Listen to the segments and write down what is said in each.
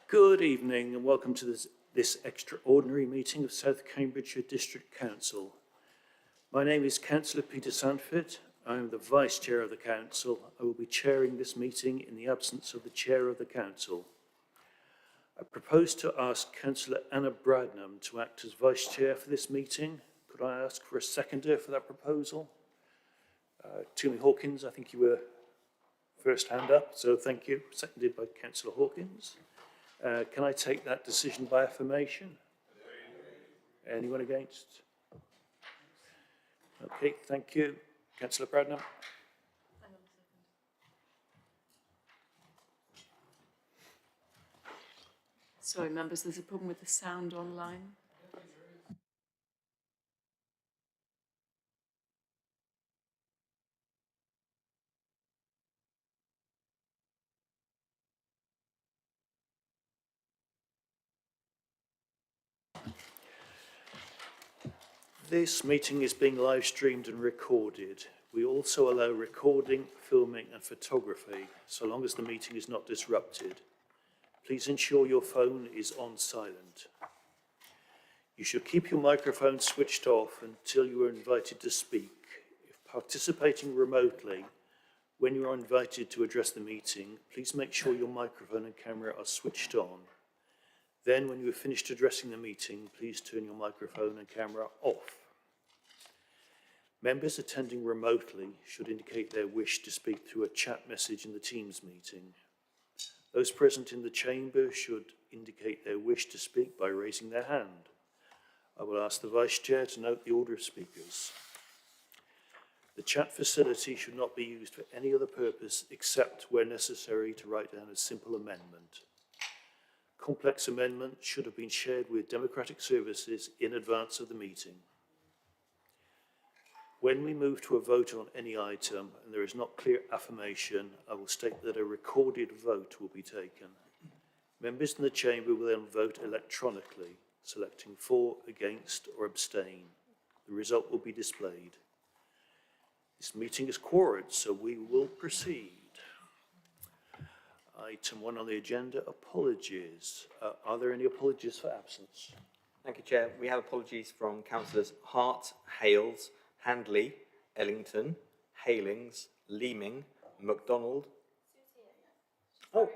Good evening and welcome to this extraordinary meeting of South Cambridgeshire District Council. My name is Councillor Peter Sandford. I am the Vice Chair of the Council. I will be chairing this meeting in the absence of the Chair of the Council. I propose to ask Councillor Anna Bradnam to act as Vice Chair for this meeting. Could I ask for a seconder for that proposal? Tumi Hawkins, I think you were first hand up, so thank you. Seconded by Councillor Hawkins. Can I take that decision by affirmation? Anyone against? Okay, thank you. Councillor Bradnam. Sorry, members, there's a problem with the sound online. This meeting is being live streamed and recorded. We also allow recording, filming and photography, so long as the meeting is not disrupted. Please ensure your phone is on silent. You should keep your microphone switched off until you are invited to speak. If participating remotely, when you are invited to address the meeting, please make sure your microphone and camera are switched on. Then, when you have finished addressing the meeting, please turn your microphone and camera off. Members attending remotely should indicate their wish to speak through a chat message in the Teams meeting. Those present in the chamber should indicate their wish to speak by raising their hand. I will ask the Vice Chair to note the order of speakers. The chat facility should not be used for any other purpose except where necessary to write down a simple amendment. Complex amendments should have been shared with Democratic Services in advance of the meeting. When we move to a vote on any item and there is not clear affirmation, I will state that a recorded vote will be taken. Members in the chamber will then vote electronically, selecting for, against or abstain. The result will be displayed. This meeting is quorate, so we will proceed. Item 1 on the agenda, apologies. Are there any apologies for absence? Thank you, Chair. We have apologies from Councillors Hart, Hales, Handley, Ellington, Halings, Leeming, MacDonald. Oh,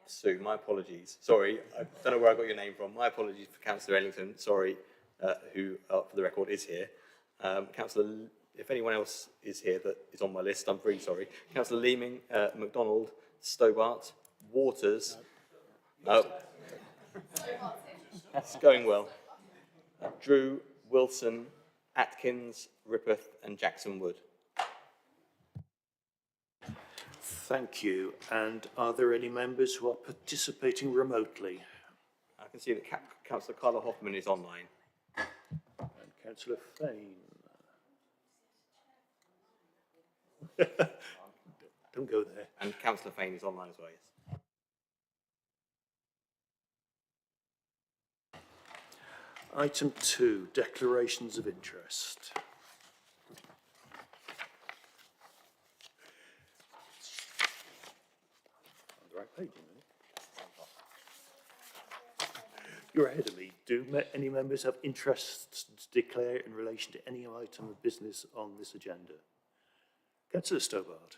Sue, my apologies. Sorry, I don't know where I got your name from. My apologies for Councillor Ellington, sorry, who, for the record, is here. Councillor, if anyone else is here that is on my list, I'm very sorry. Councillor Leeming, MacDonald, Stobart, Waters. Oh, it's going well. Drew, Wilson, Atkins, Rippeth and Jackson Wood. Thank you. And are there any members who are participating remotely? I can see that Councillor Carla Hoffman is online. And Councillor Fain. Don't go there. And Councillor Fain is online as well, yes. Item 2, declarations of interest. On the right page, you're ahead of me. Do any members have interests to declare in relation to any item of business on this agenda? Councillor Stobart.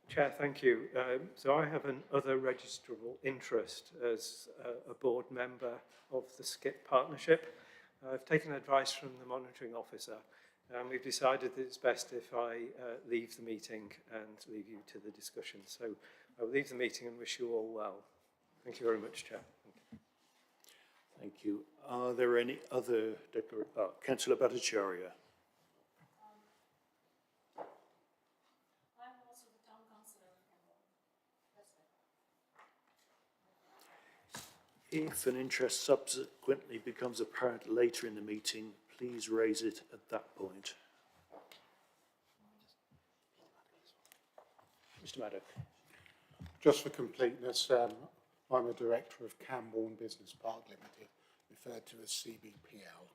Chair, thank you. So I have an other registrable interest as a board member of the SKIP partnership. I've taken advice from the monitoring officer and we've decided that it's best if I leave the meeting and leave you to the discussion. So I will leave the meeting and wish you all well. Thank you very much, Chair. Thank you. Are there any other declarations? Councillor Bhattacharya. If an interest subsequently becomes apparent later in the meeting, please raise it at that point. Mr. Maddock. Just for completeness, I'm a director of Cambourne Business Park Limited, referred to as CBPL.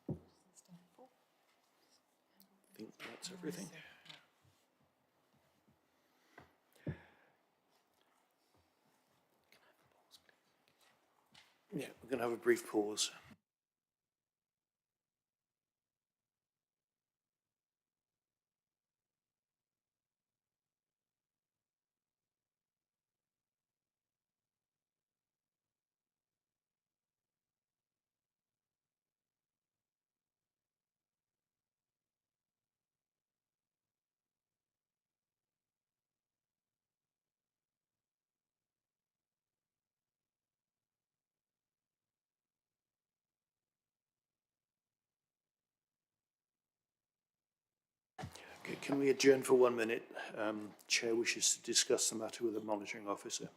I think that's everything. Yeah, we're going to have a brief pause. Okay, can we adjourn for 1 minute? Chair wishes to discuss the matter with the monitoring officer.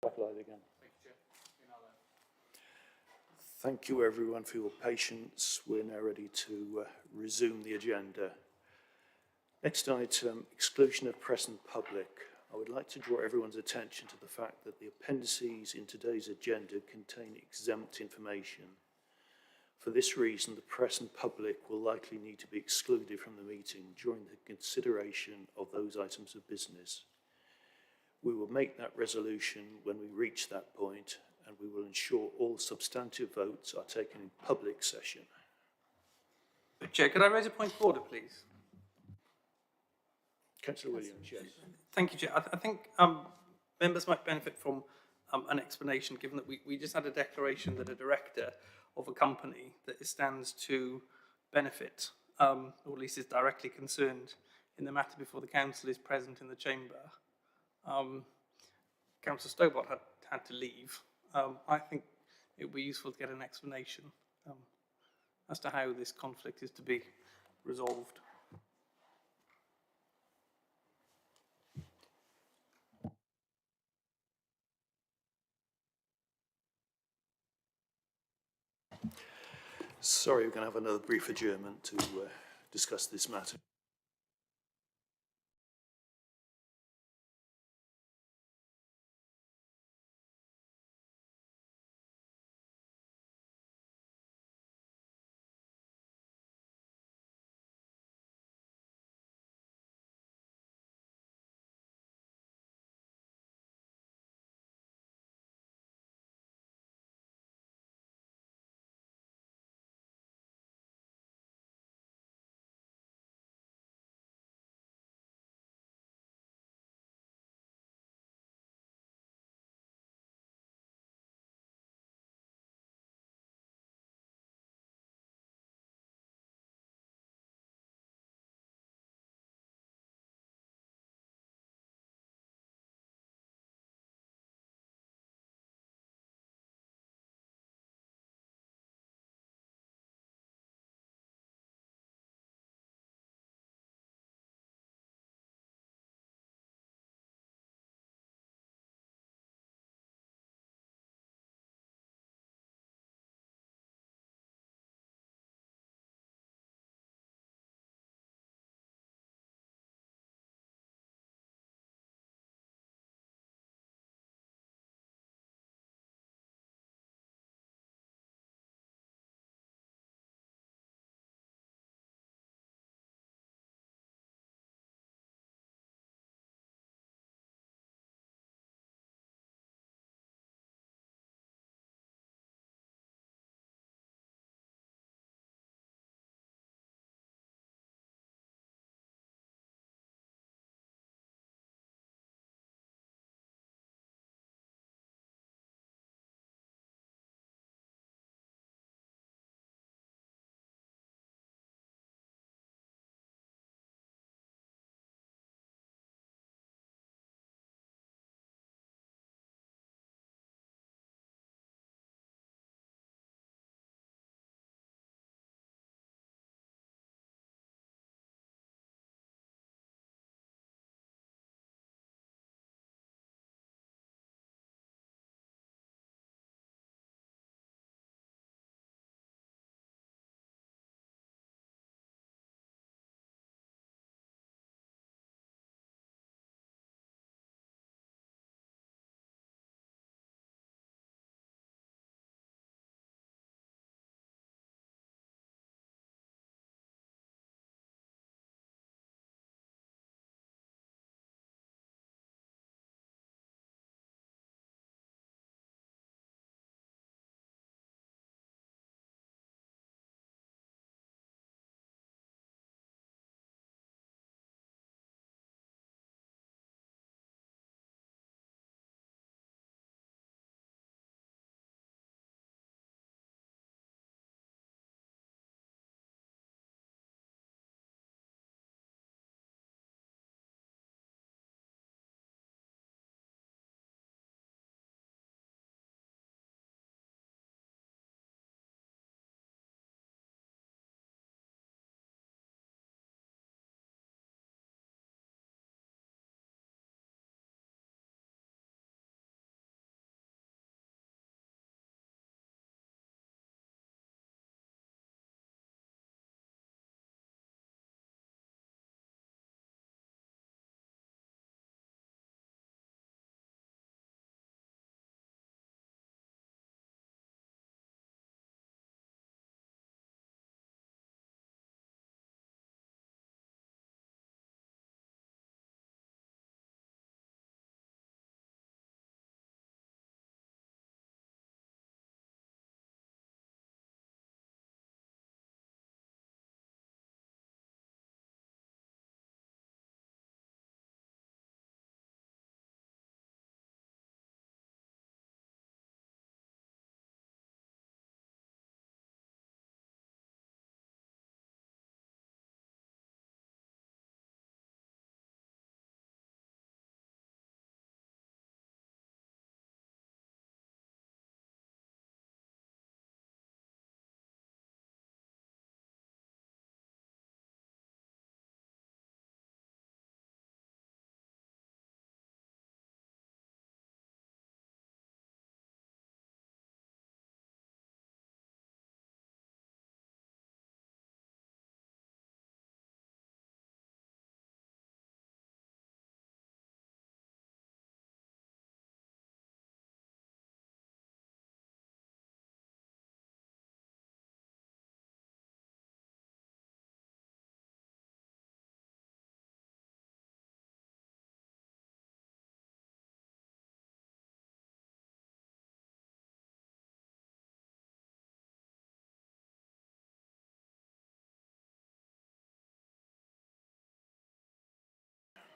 Again. Thank you everyone for your patience. We're now ready to resume the agenda. Next item, exclusion of press and public. I would like to draw everyone's attention to the fact that the appendices in today's agenda contain exempt information. For this reason, the press and public will likely need to be excluded from the meeting during the consideration of those items of business. We will make that resolution when we reach that point, and we will ensure all substantive votes are taken in public session. Chair, could I raise a point of order, please? Councillor Williams, yes. Thank you, Chair. I think members might benefit from an explanation, given that we just had a declaration that a director of a company that stands to benefit, or at least is directly concerned in the matter before the council, is present in the chamber. Councillor Stobart had to leave. I think it would be useful to get an explanation as to how this conflict is to be resolved. Sorry, we're going to have another brief adjournment to discuss this matter.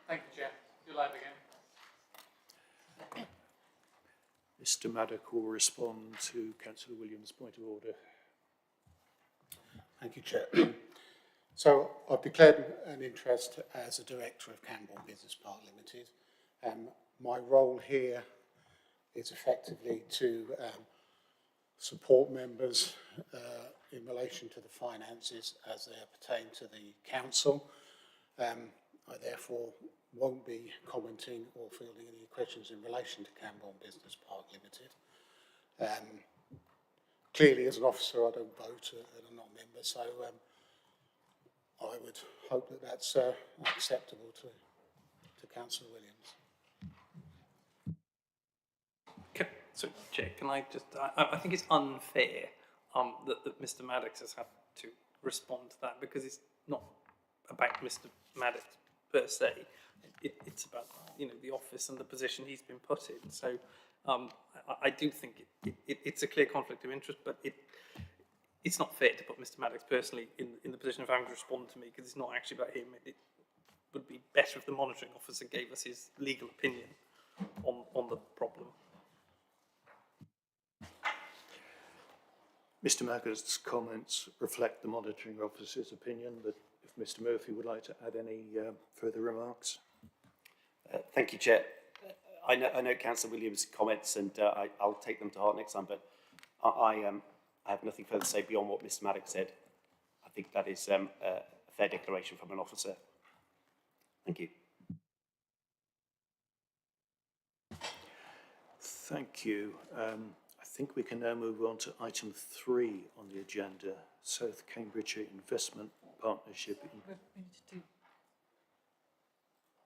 Thank you, Chair. You're live again. Mr Maddock will respond to Councillor Williams' point of order. Thank you, Chair. So I've declared an interest as a director of Camborne Business Park Limited. My role here is effectively to support members in relation to the finances as they pertain to the council. I therefore won't be commenting or fielding any questions in relation to Camborne Business Park Limited. Clearly, as an officer, I don't vote and I'm not a member, so I would hope that that's acceptable to Councillor Williams. So, Chair, can I just, I think it's unfair that Mr Maddox has had to respond to that, because it's not about Mr Maddox per se. It's about, the office and the position he's been put in. So I do think it's a clear conflict of interest, but it's not fair to put Mr Maddox personally in the position of having to respond to me, because it's not actually about him. It would be better if the monitoring officer gave us his legal opinion on the problem. Mr Maddock's comments reflect the monitoring officer's opinion, but if Mr Murphy would like to add any further remarks. Thank you, Chair. I know Councillor Williams' comments, and I'll take them to heart next time, but I have nothing further to say beyond what Mr Maddox said. I think that is a fair declaration from an officer. Thank you. Thank you. I think we can now move on to item 3 on the agenda, South Cambridgeshire Investment Partnership.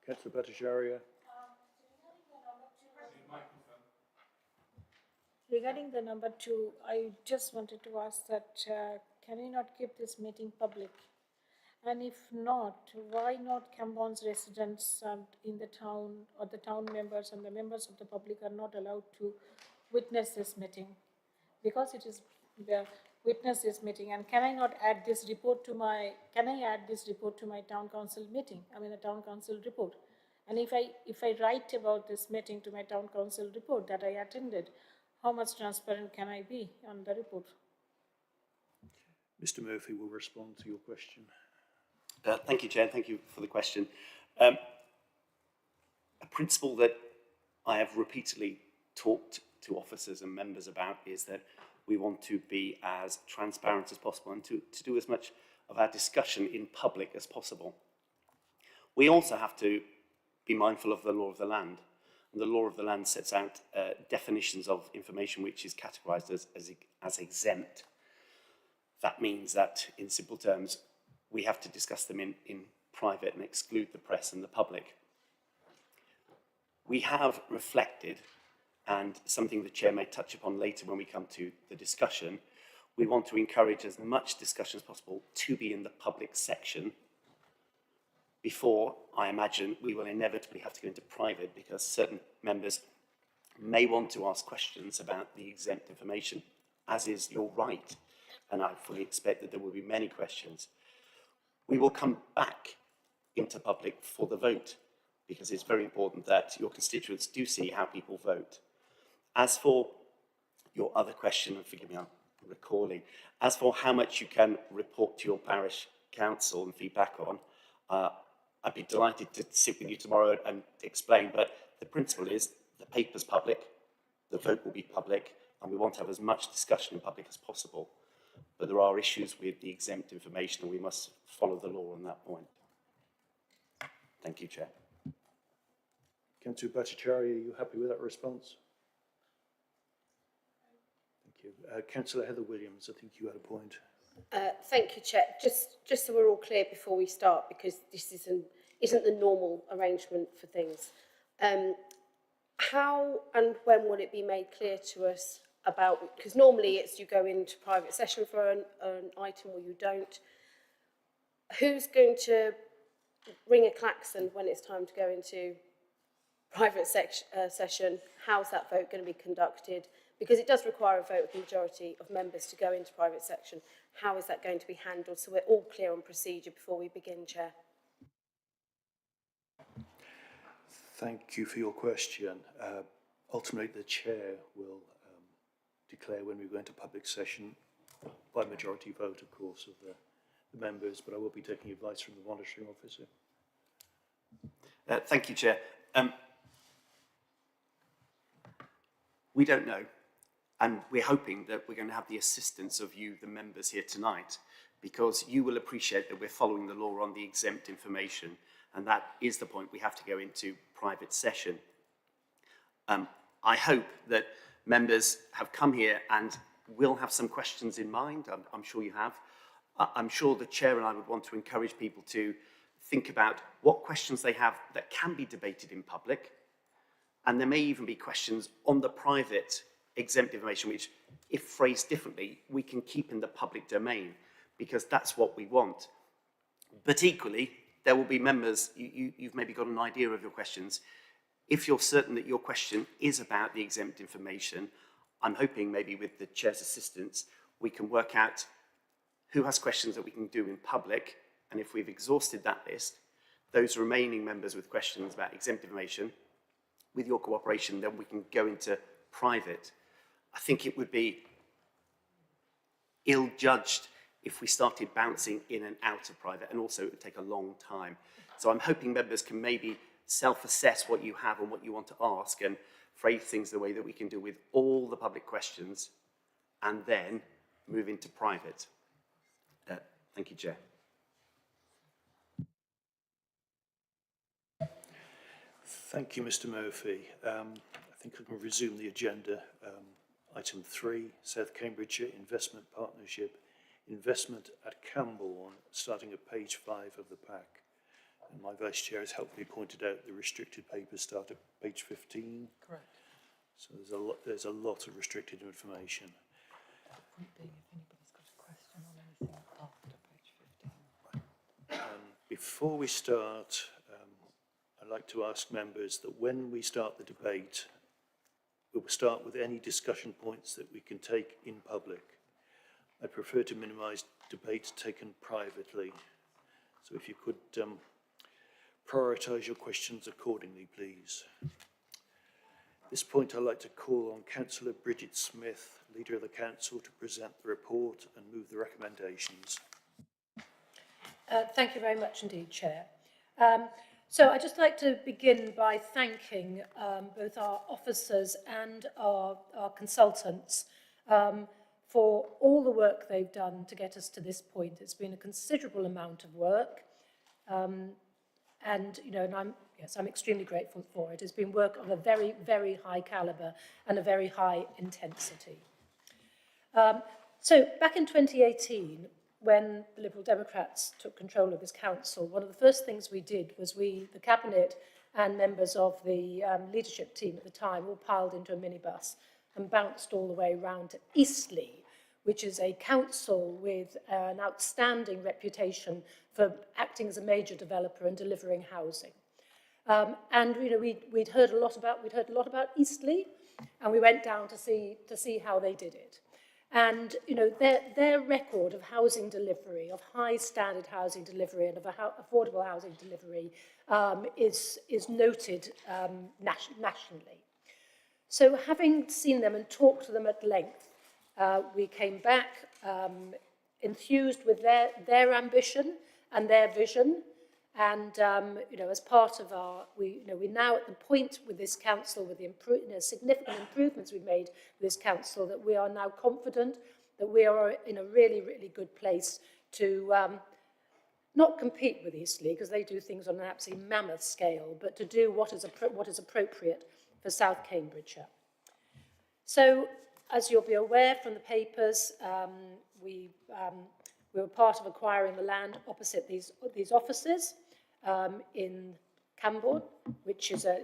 Councillor Bhattacharya. Regarding the number 2, I just wanted to ask that can we not keep this meeting public? And if not, why not Camborne's residents in the town, or the town members and the members of the public are not allowed to witness this meeting? Because it is witness this meeting, and can I not add this report to my, town council meeting, the town council report? And if I write about this meeting to my town council report that I attended, how much transparent can I be on the report? Mr Murphy will respond to your question. Thank you, Chair. Thank you for the question. A principle that I have repeatedly talked to officers and members about is that we want to be as transparent as possible and to do as much of our discussion in public as possible. We also have to be mindful of the law of the land. And the law of the land sets out definitions of information which is categorised as exempt. That means that, in simple terms, we have to discuss them in private and exclude the press and the public. We have reflected, and something the Chair may touch upon later when we come to the discussion, we want to encourage as much discussion as possible to be in the public section before, I imagine, we will inevitably have to go into private, because certain members may want to ask questions about the exempt information, as is your right, and I fully expect that there will be many questions. We will come back into public for the vote, because it's very important that your constituents do see how people vote. As for your other question, and forgive me, I'm recalling, as for how much you can report to your parish council and feedback on, I'd be delighted to sit with you tomorrow and explain, but the principle is the paper's public, the vote will be public, and we want to have as much discussion in public as possible. But there are issues with the exempt information, and we must follow the law on that point. Thank you, Chair. Councillor Bhattacharya, are you happy with that response? Thank you. Councillor Heather Williams, I think you had a point. Thank you, Chair. Just so we're all clear before we start, because this isn't the normal arrangement for things. How and when will it be made clear to us about, because normally it's you go into private session for an item or you don't. Who's going to ring a klaxon when it's time to go into private session? How's that vote going to be conducted? Because it does require a vote of the majority of members to go into private section. How is that going to be handled? So we're all clear on procedure before we begin, Chair. Thank you for your question. Ultimately, the chair will declare when we go into public session by majority vote, of course, of the members, but I will be taking advice from the monitoring officer. Thank you, Chair. We don't know, and we're hoping that we're going to have the assistance of you, the members here tonight, because you will appreciate that we're following the law on the exempt information, and that is the point we have to go into private session. I hope that members have come here and will have some questions in mind. I'm sure you have. I'm sure the Chair and I would want to encourage people to think about what questions they have that can be debated in public. And there may even be questions on the private exempt information, which, if phrased differently, we can keep in the public domain, because that's what we want. But equally, there will be members, you've maybe got an idea of your questions. If you're certain that your question is about the exempt information, I'm hoping maybe with the Chair's assistance, we can work out who has questions that we can do in public, and if we've exhausted that list, those remaining members with questions about exempt information, with your cooperation, then we can go into private. I think it would be ill-judged if we started bouncing in and out of private, and also it would take a long time. So I'm hoping members can maybe self-assess what you have and what you want to ask, and phrase things the way that we can do with all the public questions, and then move into private. Thank you, Chair. Thank you, Mr. Murphy. I think I can resume the agenda. Item 3, South Cambridgeshire Investment Partnership, investment at Camborne, starting at page 5 of the pack. And my Vice Chair has helpfully pointed out the restricted papers start at page 15. Correct. So there's a lot of restricted information. Point being, if anybody's got a question on anything after page 15. Before we start, I'd like to ask members that when we start the debate, we will start with any discussion points that we can take in public. I prefer to minimise debate taken privately. So if you could prioritise your questions accordingly, please. At this point, I'd like to call on Councillor Bridget Smith, Leader of the Council, to present the report and move the recommendations. Thank you very much indeed, Chair. So I'd just like to begin by thanking both our officers and our consultants for all the work they've done to get us to this point. It's been a considerable amount of work, and I'm extremely grateful for it. It's been work of a very, very high calibre and a very high intensity. So back in 2018, when the Liberal Democrats took control of this council, one of the first things we did was the Cabinet and members of the leadership team at the time all piled into a minibus and bounced all the way round to Eastleigh, which is a council with an outstanding reputation for acting as a major developer and delivering housing. And we'd heard a lot about Eastleigh, and we went down to see how they did it. And their record of housing delivery, of high standard housing delivery, and of affordable housing delivery is noted nationally. So, having seen them and talked to them at length, we came back enthused with their ambition and their vision. And as part of we're now at the point with this council, with the significant improvements we've made with this council, that we are now confident that we are in a really, really good place to not compete with Eastleigh, because they do things on an absolutely mammoth scale, but to do what is appropriate for South Cambridgeshire. So, as you'll be aware from the papers, we were part of acquiring the land opposite these offices in Camborne, which is a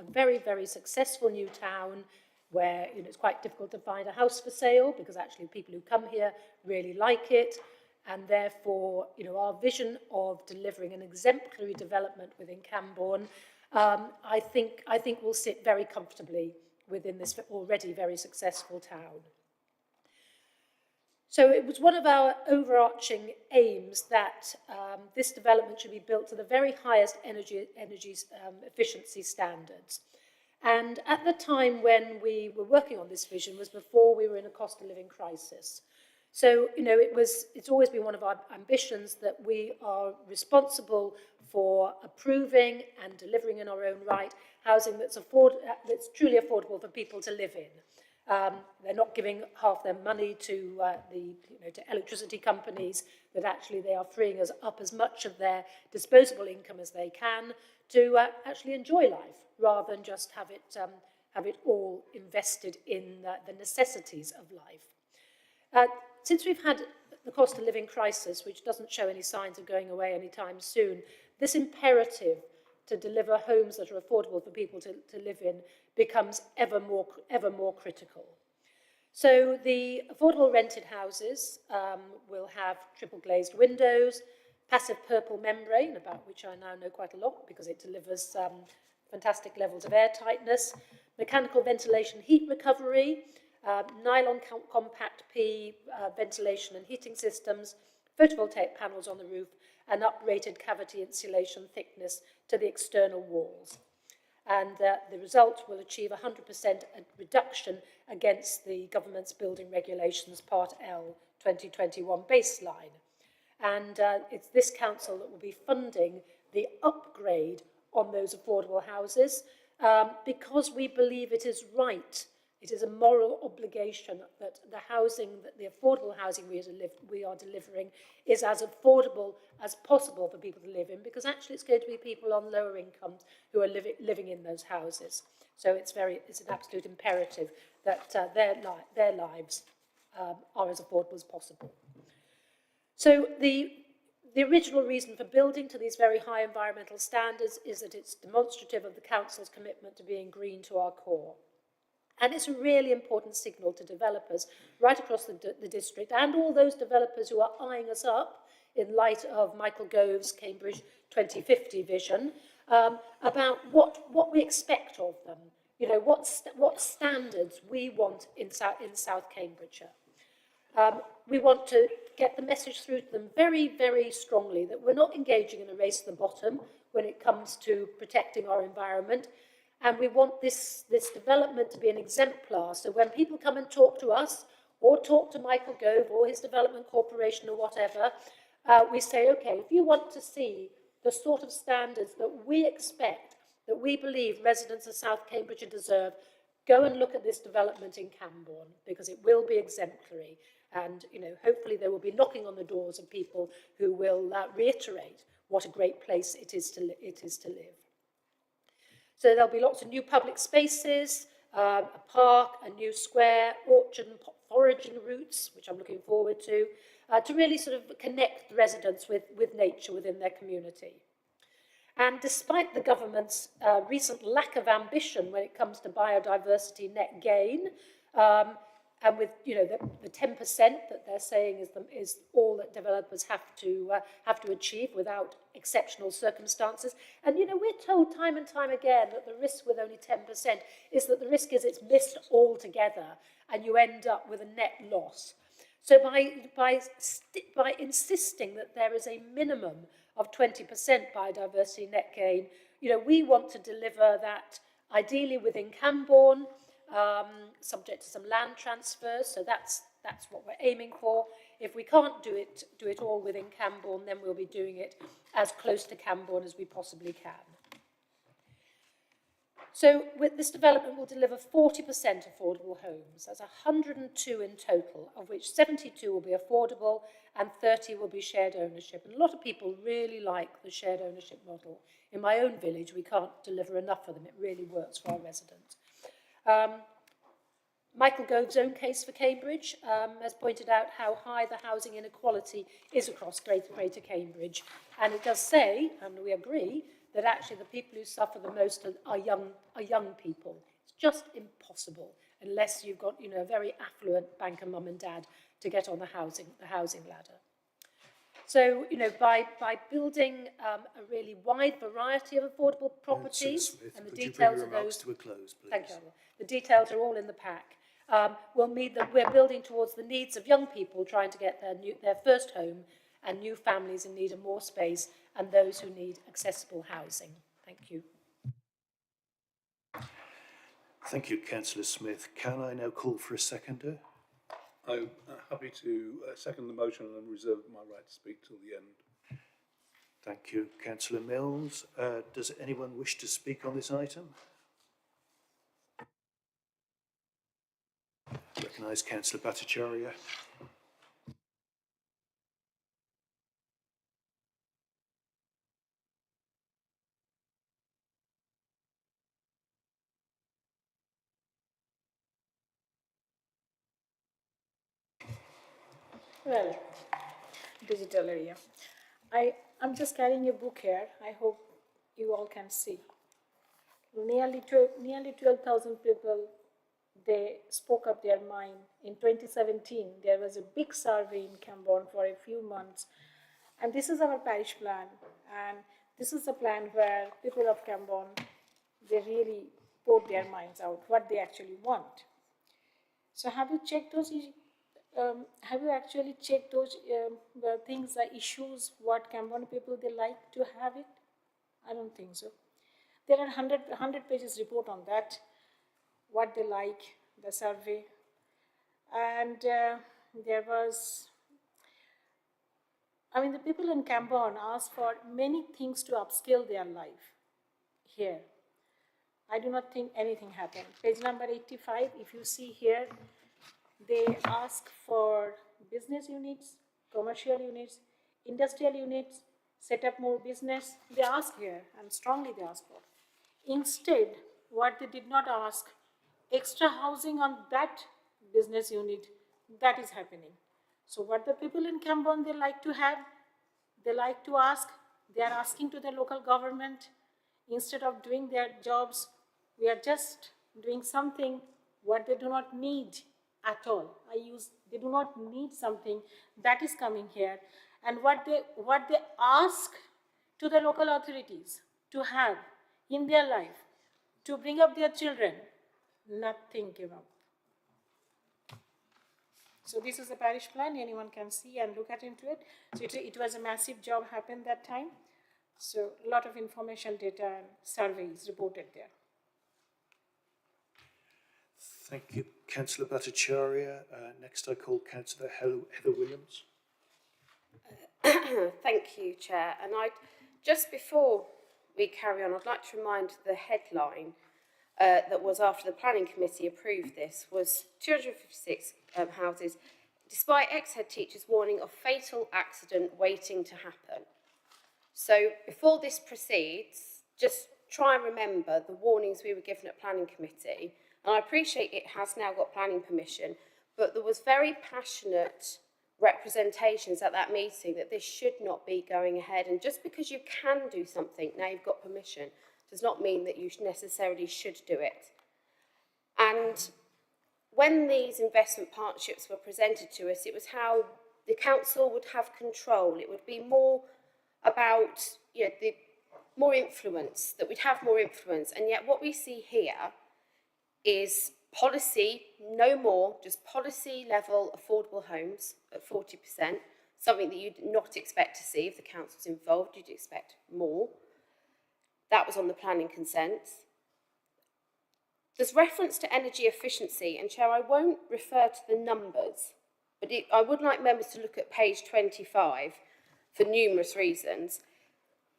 very, very successful new town where it's quite difficult to find a house for sale, because actually people who come here really like it, and therefore our vision of delivering an exemplary development within Camborne, I think will sit very comfortably within this already very successful town. So it was one of our overarching aims that this development should be built to the very highest energy efficiency standards. And at the time when we were working on this vision was before we were in a cost of living crisis. So, you know, it's always been one of our ambitions that we are responsible for approving and delivering in our own right housing that's truly affordable for people to live in. They're not giving half their money to to electricity companies, that actually they are freeing us up as much of their disposable income as they can to actually enjoy life, rather than just have it all invested in the necessities of life. Since we've had the cost of living crisis, which doesn't show any signs of going away anytime soon, this imperative to deliver homes that are affordable for people to live in becomes ever more critical. So the affordable rented houses will have triple glazed windows, passive purple membrane, about which I now know quite a lot because it delivers fantastic levels of air tightness, mechanical ventilation heat recovery, nylon compact P ventilation and heating systems, photovoltaic panels on the roof, and uprated cavity insulation thickness to the external walls. And the result will achieve 100% reduction against the government's building regulations Part L 2021 baseline. And it's this council that will be funding the upgrade on those affordable houses because we believe it is right. It is a moral obligation that the affordable housing we are delivering is as affordable as possible for people to live in, because actually it's going to be people on lower incomes who are living in those houses. So it's an absolute imperative that their lives are as affordable as possible. So the original reason for building to these very high environmental standards is that it's demonstrative of the council's commitment to being green to our core. And it's a really important signal to developers right across the district, and all those developers who are eyeing us up in light of Michael Gove's Cambridge 2050 vision, about what we expect of them, you know, what standards we want in South Cambridgeshire. We want to get the message through to them very, very strongly that we're not engaging in a race to the bottom when it comes to protecting our environment. And we want this development to be an exemplar. So when people come and talk to us, or talk to Michael Gove or his development corporation or whatever, we say, okay, if you want to see the sort of standards that we expect, that we believe residents of South Cambridgeshire deserve, go and look at this development in Camborne, because it will be exemplary. And, you know, hopefully they will be knocking on the doors of people who will reiterate what a great place it is to live. So there'll be lots of new public spaces, a park, a new square, orchard and foraging routes, which I'm looking forward to really sort of connect the residents with nature within their community. And despite the government's recent lack of ambition when it comes to biodiversity net gain, and with, you know, the 10% that they're saying is all that developers have to achieve without exceptional circumstances. And, you know, we're told time and time again that the risk with only 10% is that the risk is it's missed altogether and you end up with a net loss. So by insisting that there is a minimum of 20% biodiversity net gain, you know, we want to deliver that ideally within Camborne, subject to some land transfers, so that's what we're aiming for. If we can't do it all within Camborne, then we'll be doing it as close to Camborne as we possibly can. So with this development, we'll deliver 40% affordable homes. That's 102 in total, of which 72 will be affordable and 30 will be shared ownership. And a lot of people really like the shared ownership model. In my own village, we can't deliver enough of them. It really works for our residents. Michael Gove's own case for Cambridge has pointed out how high the housing inequality is across Greater Cambridge. And it does say, and we agree, that actually the people who suffer the most are young people. It's just impossible unless you've got, you know, a very affluent banker mum and dad to get on the housing ladder. So, you know, by building a really wide variety of affordable properties, Smith, and the could you details bring your of remarks those, to a close, please? thank you. The details are all in the pack. will mean that we're building towards the needs of young people trying to get their first home, and new families in need of more space, and those who need accessible housing. Thank you. Thank you, Councillor Smith. Can I now call for a seconder? I'm happy to second the motion and reserve my right to speak till the end. Thank you, Councillor Mills. Does anyone wish to speak on this item? I recognise Councillor Bhattacharya. Well, digital area. I'm just carrying a book here. I hope you all can see. Nearly 12,000 people, they spoke up their mind. In 2017, there was a big survey in Camborne for a few months. And this is our parish plan. And this is a plan where people of Camborne, they really put their minds out, what they actually want. So have you checked those have you actually checked those things, the issues, what Camborne people they like to have it? I don't think so. There are 100 pages report on that, what they like, the survey. And there was, I mean, the people in Camborne asked for many things to upscale their life here. I do not think anything happened. Page number 85, if you see here, they ask for business units, commercial units, industrial units, set up more business. They ask here, and strongly they ask for. Instead, what they did not ask, extra housing on that business unit, that is happening. So what the people in Camborne, they like to have, they like to ask, they are asking to the local government, instead of doing their jobs, we are just doing something what they do not need at all. They do not need something that is coming here. And what they ask to the local authorities to have in their life, to bring up their children, nothing came up. So this is the parish plan, anyone can see and look into it. So it was a massive job happened that time. So a lot of information, data and surveys reported there. Thank you, Councillor Bhattacharya. Next I call Councillor Heather Williams. Thank you, Chair. And just before we carry on, I'd like to remind the headline that was after the Planning Committee approved this was 256 houses, despite ex-head teachers warning of fatal accident waiting to happen. So before this proceeds, just try and remember the warnings we were given at Planning Committee. And I appreciate it has now got planning permission, but there was very passionate representations at that meeting that this should not be going ahead. And just because you can do something, now you've got permission, does not mean that you necessarily should do it. And when these investment partnerships were presented to us, it was how the council would have control. It would be more about, more influence, that we'd have more influence. And yet what we see here is policy, no more, just policy level affordable homes at 40%, something that you'd not expect to see if the council's involved, you'd expect more. That was on the planning consent. There's reference to energy efficiency, and Chair, I won't refer to the numbers, but I would like members to look at page 25 for numerous reasons.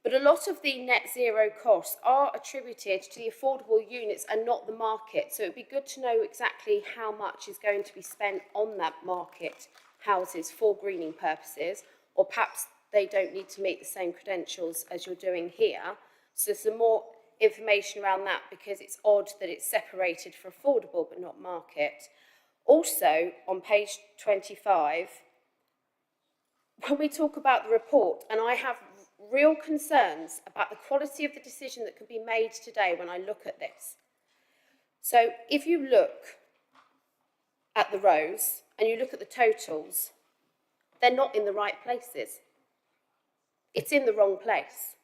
But a lot of the net zero costs are attributed to the affordable units and not the market. So it'd be good to know exactly how much is going to be spent on that market houses for greening purposes, or perhaps they don't need to meet the same credentials as you're doing here. So some more information around that, because it's odd that it's separated for affordable but not market. Also, on page 25, when we talk about the report, and I have real concerns about the quality of the decision that can be made today when I look at this. So if you look at the rows and you look at the totals, they're not in the right places. It's in the wrong place.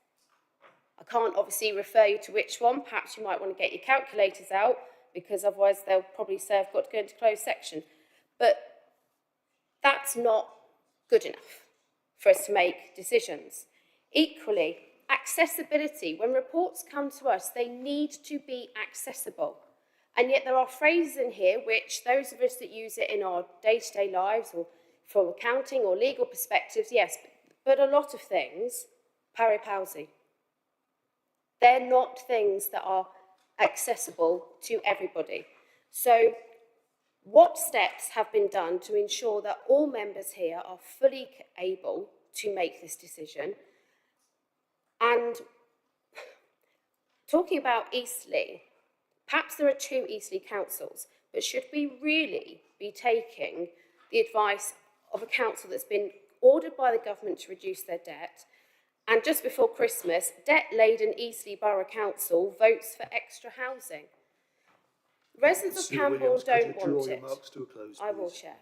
I can't obviously refer you to which one. Perhaps you might want to get your calculators out, because otherwise they'll probably say I've got to go into closed section. But that's not good enough for us to make decisions. Equally, accessibility. When reports come to us, they need to be accessible. And yet there are phrases in here which those of us that use it in our day-to-day lives or from accounting or legal perspectives, yes, but a lot of things, pari pausi. They're not things that are accessible to everybody. So what steps have been done to ensure that all members here are fully able to make this decision? And talking about Eastleigh, perhaps there are 2 Eastleigh councils, but should we really be taking the advice of a council that's been ordered by the government to reduce their debt, and just before Christmas, debt-laden Eastleigh Borough Council votes for extra housing? Residents of Camborne don't want it. I will, Chair.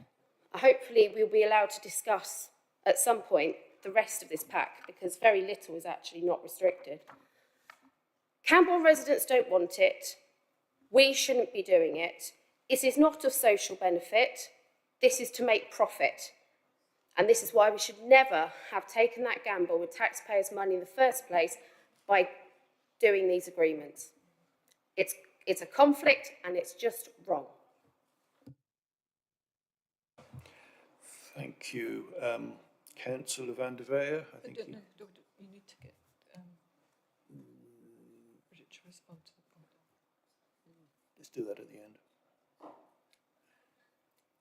Hopefully we'll be allowed to discuss at some point the rest of this pack, because very little is actually not restricted. Camborne residents don't want it. We shouldn't be doing it. It is not of social benefit. This is to make profit. And this is why we should never have taken that gamble with taxpayers' money in the first place by doing these agreements. It's a conflict and it's just wrong. Thank you. Councillor van der Veer, I think you... You need to get Bridget to respond to the point. Let's do that at the end.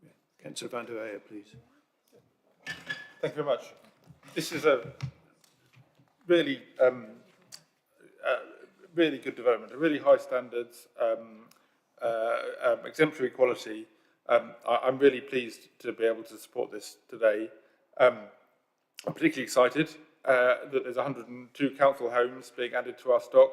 Yeah. Councillor van der Veer, please. Thank you very much. This is a really, really good development, a really high standards, exemplary quality. I'm really pleased to be able to support this today. I'm particularly excited that there's 102 council homes being added to our stock.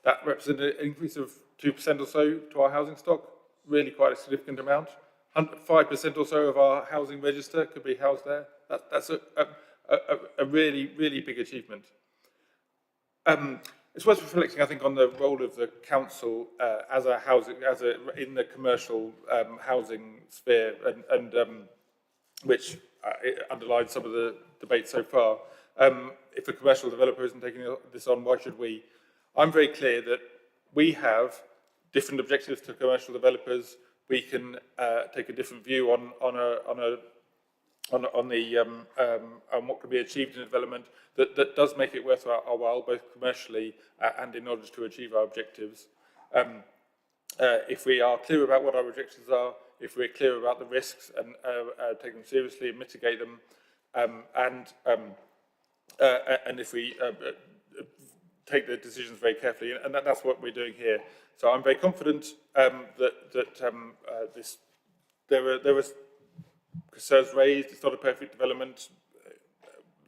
That represents an increase of 2% or so to our housing stock, really quite a significant amount. 5% or so of our housing register could be housed there. That's a really, really big achievement. It's worth reflecting, I think, on the role of the council in the commercial housing sphere, and which underlines some of the debate so far. If a commercial developer isn't taking this on, why should we? I'm very clear that we have different objectives to commercial developers. We can take a different view on what can be achieved in development that does make it worth our while, both commercially and in order to achieve our objectives. If we are clear about what our objectives are, if we're clear about the risks and take them seriously and mitigate them, and if we take the decisions very carefully, and that's what we're doing here. So I'm very confident that there were concerns raised. It's not a perfect development.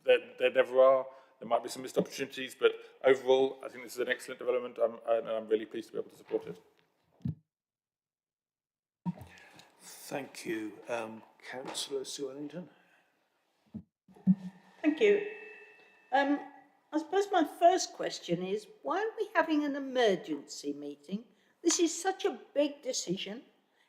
There never are. There might be some missed opportunities, but overall, I think this is an excellent development, and I'm really pleased to be able to support it. Thank you. Councillor Sue Ellington. Thank you. I suppose my first question is, why are we having an emergency meeting? This is such a big decision.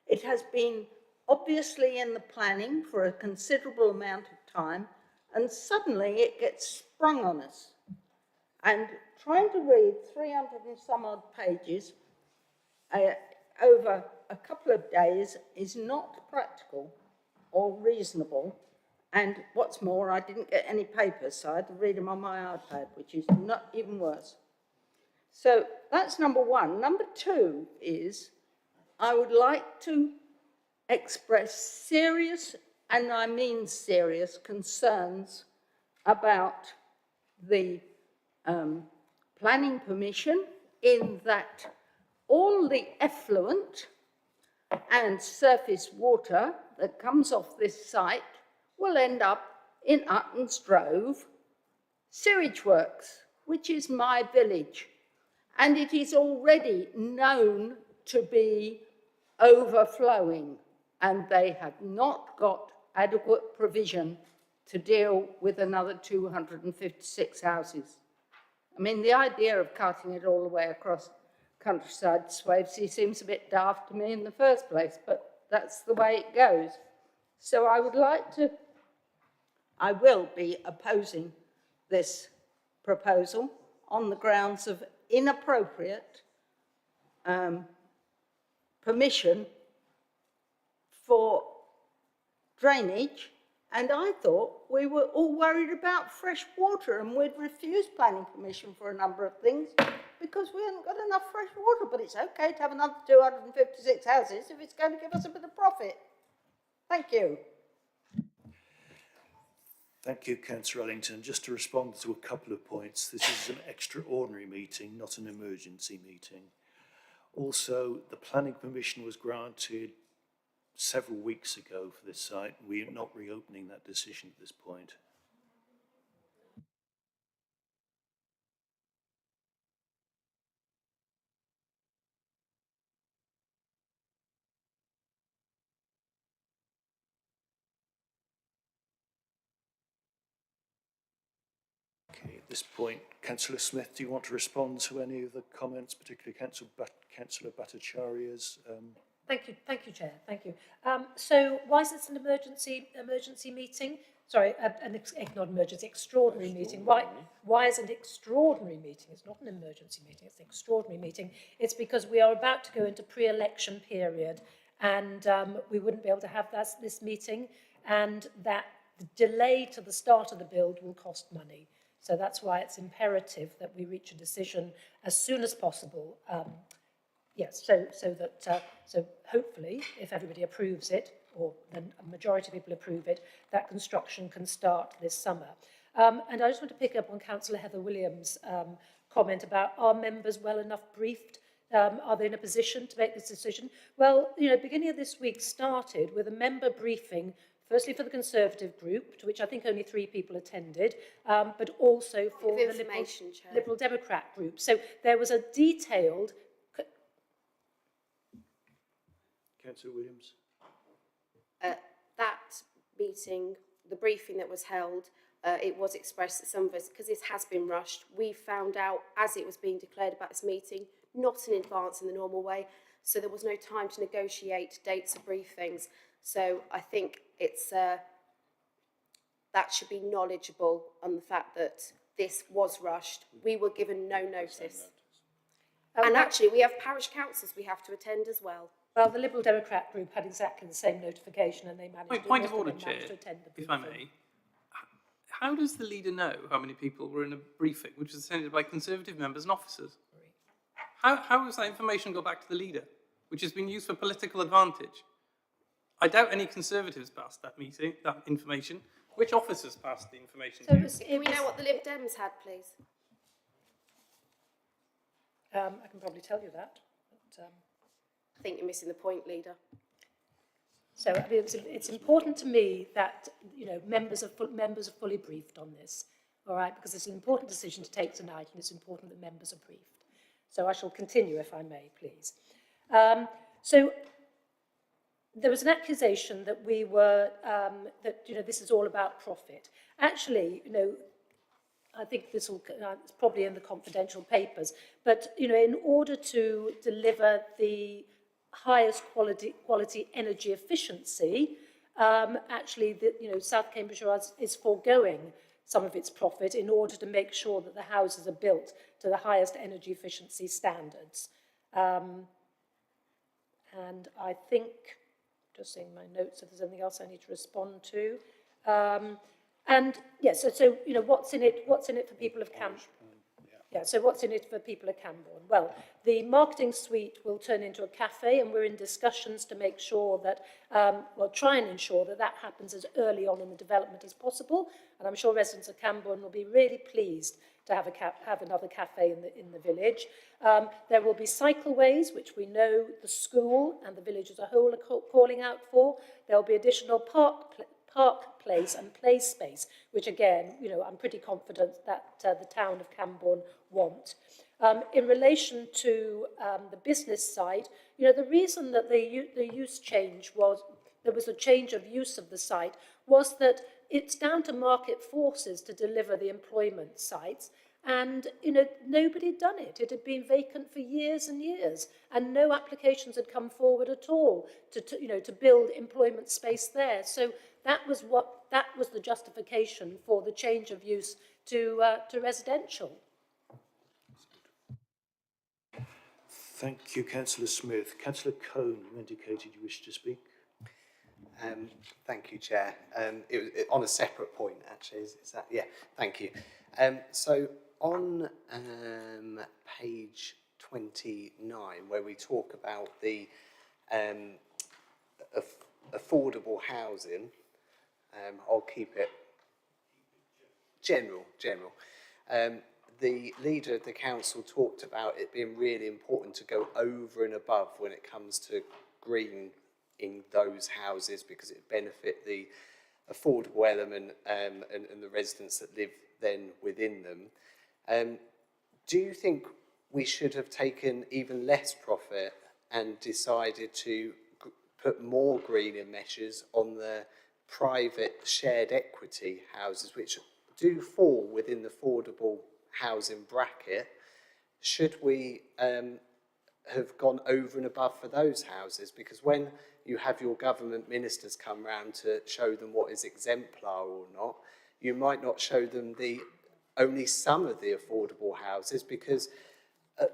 It has been obviously in the planning for a considerable amount of time, and suddenly it gets sprung on us. And trying to read 300 and some odd pages over a couple of days is not practical or reasonable. And what's more, I didn't get any papers, so I had to read them on my iPad, which is not even worse. So that's number one. Number two is, I would like to express serious, and I mean serious, concerns about the planning permission, in that all the effluent and surface water that comes off this site will end up in Utton's Drove sewage works, which is my village. And it is already known to be overflowing, and they have not got adequate provision to deal with another 256 houses. I mean, the idea of cutting it all the way across countryside swaves, he seems a bit daft to me in the first place, but that's the way it goes. So I will be opposing this proposal on the grounds of inappropriate permission for drainage, and I thought we were all worried about fresh water and we'd refuse planning permission for a number of things because we hadn't got enough fresh water, but it's okay to have another 256 houses if it's going to give us a bit of profit. Thank you. Thank you, Councillor Ellington. Just to respond to a couple of points, this is an extraordinary meeting, not an emergency meeting. Also, the planning permission was granted several weeks ago for this site. We are not reopening that decision at this point. Okay, at this point, Councillor Smith, do you want to respond to any of the comments, particularly Councillor Bhattacharya's? Thank you, Chair. Thank you. So why is this an emergency meeting? Sorry, not emergency, extraordinary meeting. Why is it an extraordinary meeting? It's not an emergency meeting, it's an extraordinary meeting. It's because we are about to go into pre-election period and we wouldn't be able to have this meeting, and that the delay to the start of the build will cost money. So that's why it's imperative that we reach a decision as soon as possible. Yes, so hopefully, if everybody approves it, or then a majority of people approve it, that construction can start this summer. And I just want to pick up on Councillor Heather Williams' comment about, are members well enough briefed? Are they in a position to make this decision? Well, beginning of this week started with a member briefing, firstly for the Conservative group, to which I think only 3 people attended, but also for the Liberal Democrat group. So there was a detailed... Councillor Williams. That meeting, the briefing that was held, it was expressed that some of us, because this has been rushed, we found out as it was being declared about this meeting, not in advance in the normal way, so there was no time to negotiate dates of briefings. So I think it's that should be knowledgeable on the fact that this was rushed. We were given no notice. And actually, we have parish councils we have to attend as well. Well, the Liberal Democrat group had exactly the same notification and they managed Point of order, to Chair, attend the briefing. if I may. How does the leader know how many people were in a briefing, which was attended by Conservative members and officers? How has that information got back to the leader, which has been used for political advantage? I doubt any Conservatives passed that information. Which officers passed the information to you? Can we know what the Lib Dems had, please? I can probably tell you that. But, I think you're missing the point, Leader. so I mean, it's important to me that members are fully briefed on this, all right? Because it's an important decision to take tonight, and it's important that members are briefed. So I shall continue, if I may, please. So there was an accusation that we were that this is all about profit. Actually, I think this will it's probably in the confidential papers, but in order to deliver the highest quality energy efficiency, actually South Cambridgeshire is foregoing some of its profit in order to make sure that the houses are built to the highest energy efficiency standards. And I think, just seeing my notes if there's anything else I need to respond to. And yes, so what's in it for people of Camborne? Yeah, so what's in it for people of Camborne? Well, the marketing suite will turn into a cafe, and we're in discussions to make sure that, try and ensure that that happens as early on in the development as possible. And I'm sure residents of Camborne will be really pleased to have another cafe in the village. There will be cycleways, which we know the school and the village as a whole are calling out for. There will be additional park place and play space, which again, I'm pretty confident that the town of Camborne want. In relation to the business side, the reason that the use change was, there was a change of use of the site, was that it's down to market forces to deliver the employment sites, And, nobody had done it. It had been vacant for years and years, and no applications had come forward at all to build employment space there. So that was the justification for the change of use to residential. Thank you, Councillor Smith. Councillor Cohn, you indicated you wish to speak. Thank you, Chair. On a separate point, actually, is that? Yeah, thank you. So on page 29, where we talk about the affordable housing, I'll keep it general. The leader of the council talked about it being really important to go over and above when it comes to green in those houses because it benefit the affordable element and the residents that live then within them. Do you think we should have taken even less profit and decided to put more greener measures on the private shared equity houses, which do fall within the affordable housing bracket? Should we have gone over and above for those houses? Because when you have your government ministers come round to show them what is exemplar or not, you might not show them only some of the affordable houses, because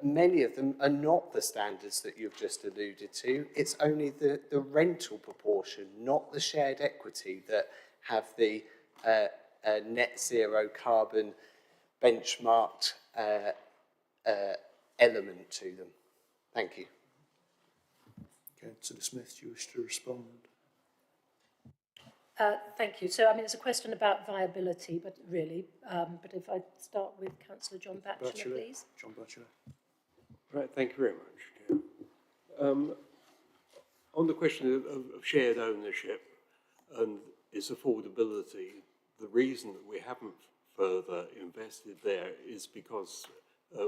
many of them are not the standards that you've just alluded to. It's only the rental proportion, not the shared equity, that have the net zero carbon benchmarked element to them. Thank you. Councillor Smith, do you wish to respond? Thank you. So, it's a question about viability, but if I start with Councillor John Batchelor, please. John Batchelor. Right, thank you very much, Chair. On the question of shared ownership and its affordability, the reason that we haven't further invested there is because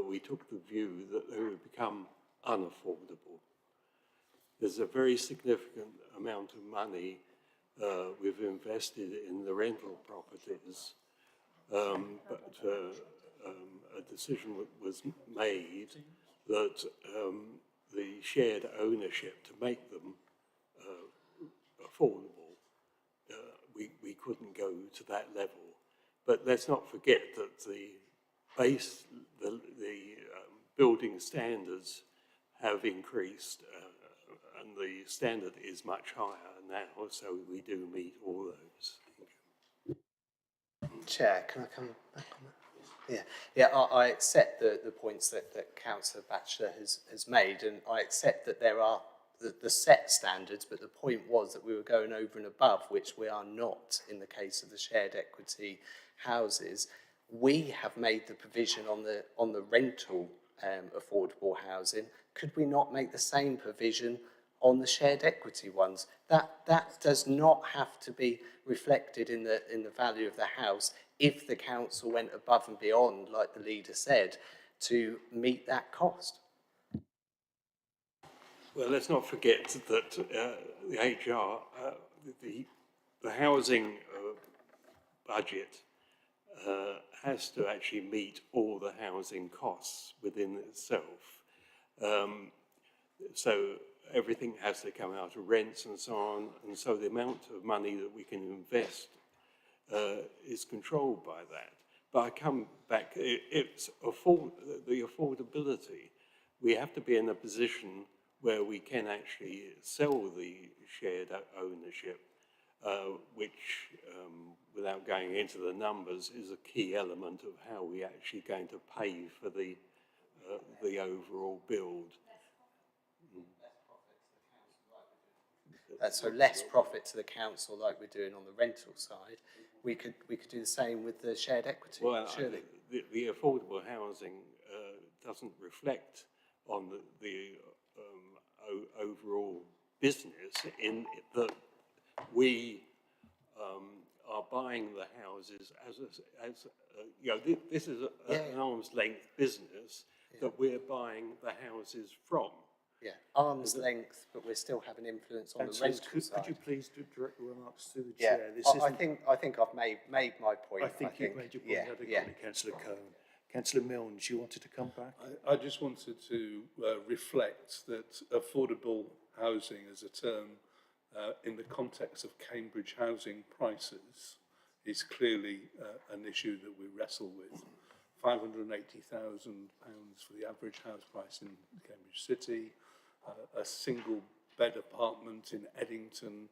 we took the view that they would become unaffordable. There's a very significant amount of money we've invested in the rental properties, but a decision was made that the shared ownership, to make them affordable, we couldn't go to that level. But let's not forget that the building standards have increased, and the standard is much higher now, so we do meet all those. Chair, can I come back on that? Yeah. I accept the points that Councillor Batchelor has made, and I accept that there are the set standards, but the point was that we were going over and above, which we are not in the case of the shared equity houses. We have made the provision on the rental affordable housing. Could we not make the same provision on the shared equity ones? That does not have to be reflected in the value of the house if the council went above and beyond, like the leader said, to meet that cost. Well, let's not forget that the HR, the housing budget has to actually meet all the housing costs within itself. So everything has to come out of rents and so on, and so the amount of money that we can invest is controlled by that. But I come back, it's the affordability. We have to be in a position where we can actually sell the shared ownership, which, without going into the numbers, is a key element of how we actually going to pay for the overall build. So less profit to the council, like we're doing on the rental side. We could do the same with the shared equity. Well, surely. The affordable housing doesn't reflect on the overall business in that we are buying the houses this is an arm's length business that we're buying the houses from. Yeah, arm's length, but we still have an influence on the rental side. Could you please direct your remarks to the chair? I think I've made my point. I think you've made your point adequately, Councillor Cohn. Councillor Milnes, you wanted to come back? I just wanted to reflect that affordable housing as a term in the context of Cambridge housing prices is clearly an issue that we wrestle with. £580,000 for the average house price in Cambridge City, a single bed apartment in Eddington,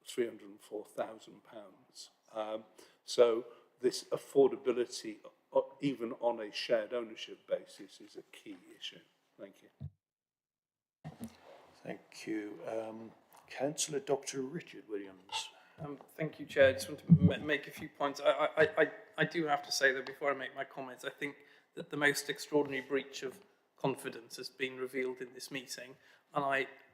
£304,000. So this affordability, even on a shared ownership basis, is a key issue. Thank you. Thank you. Councillor Dr. Richard Williams. Thank you, Chair. I just want to make a few points. I do have to say that before I make my comments, I think that the most extraordinary breach of confidence has been revealed in this meeting, and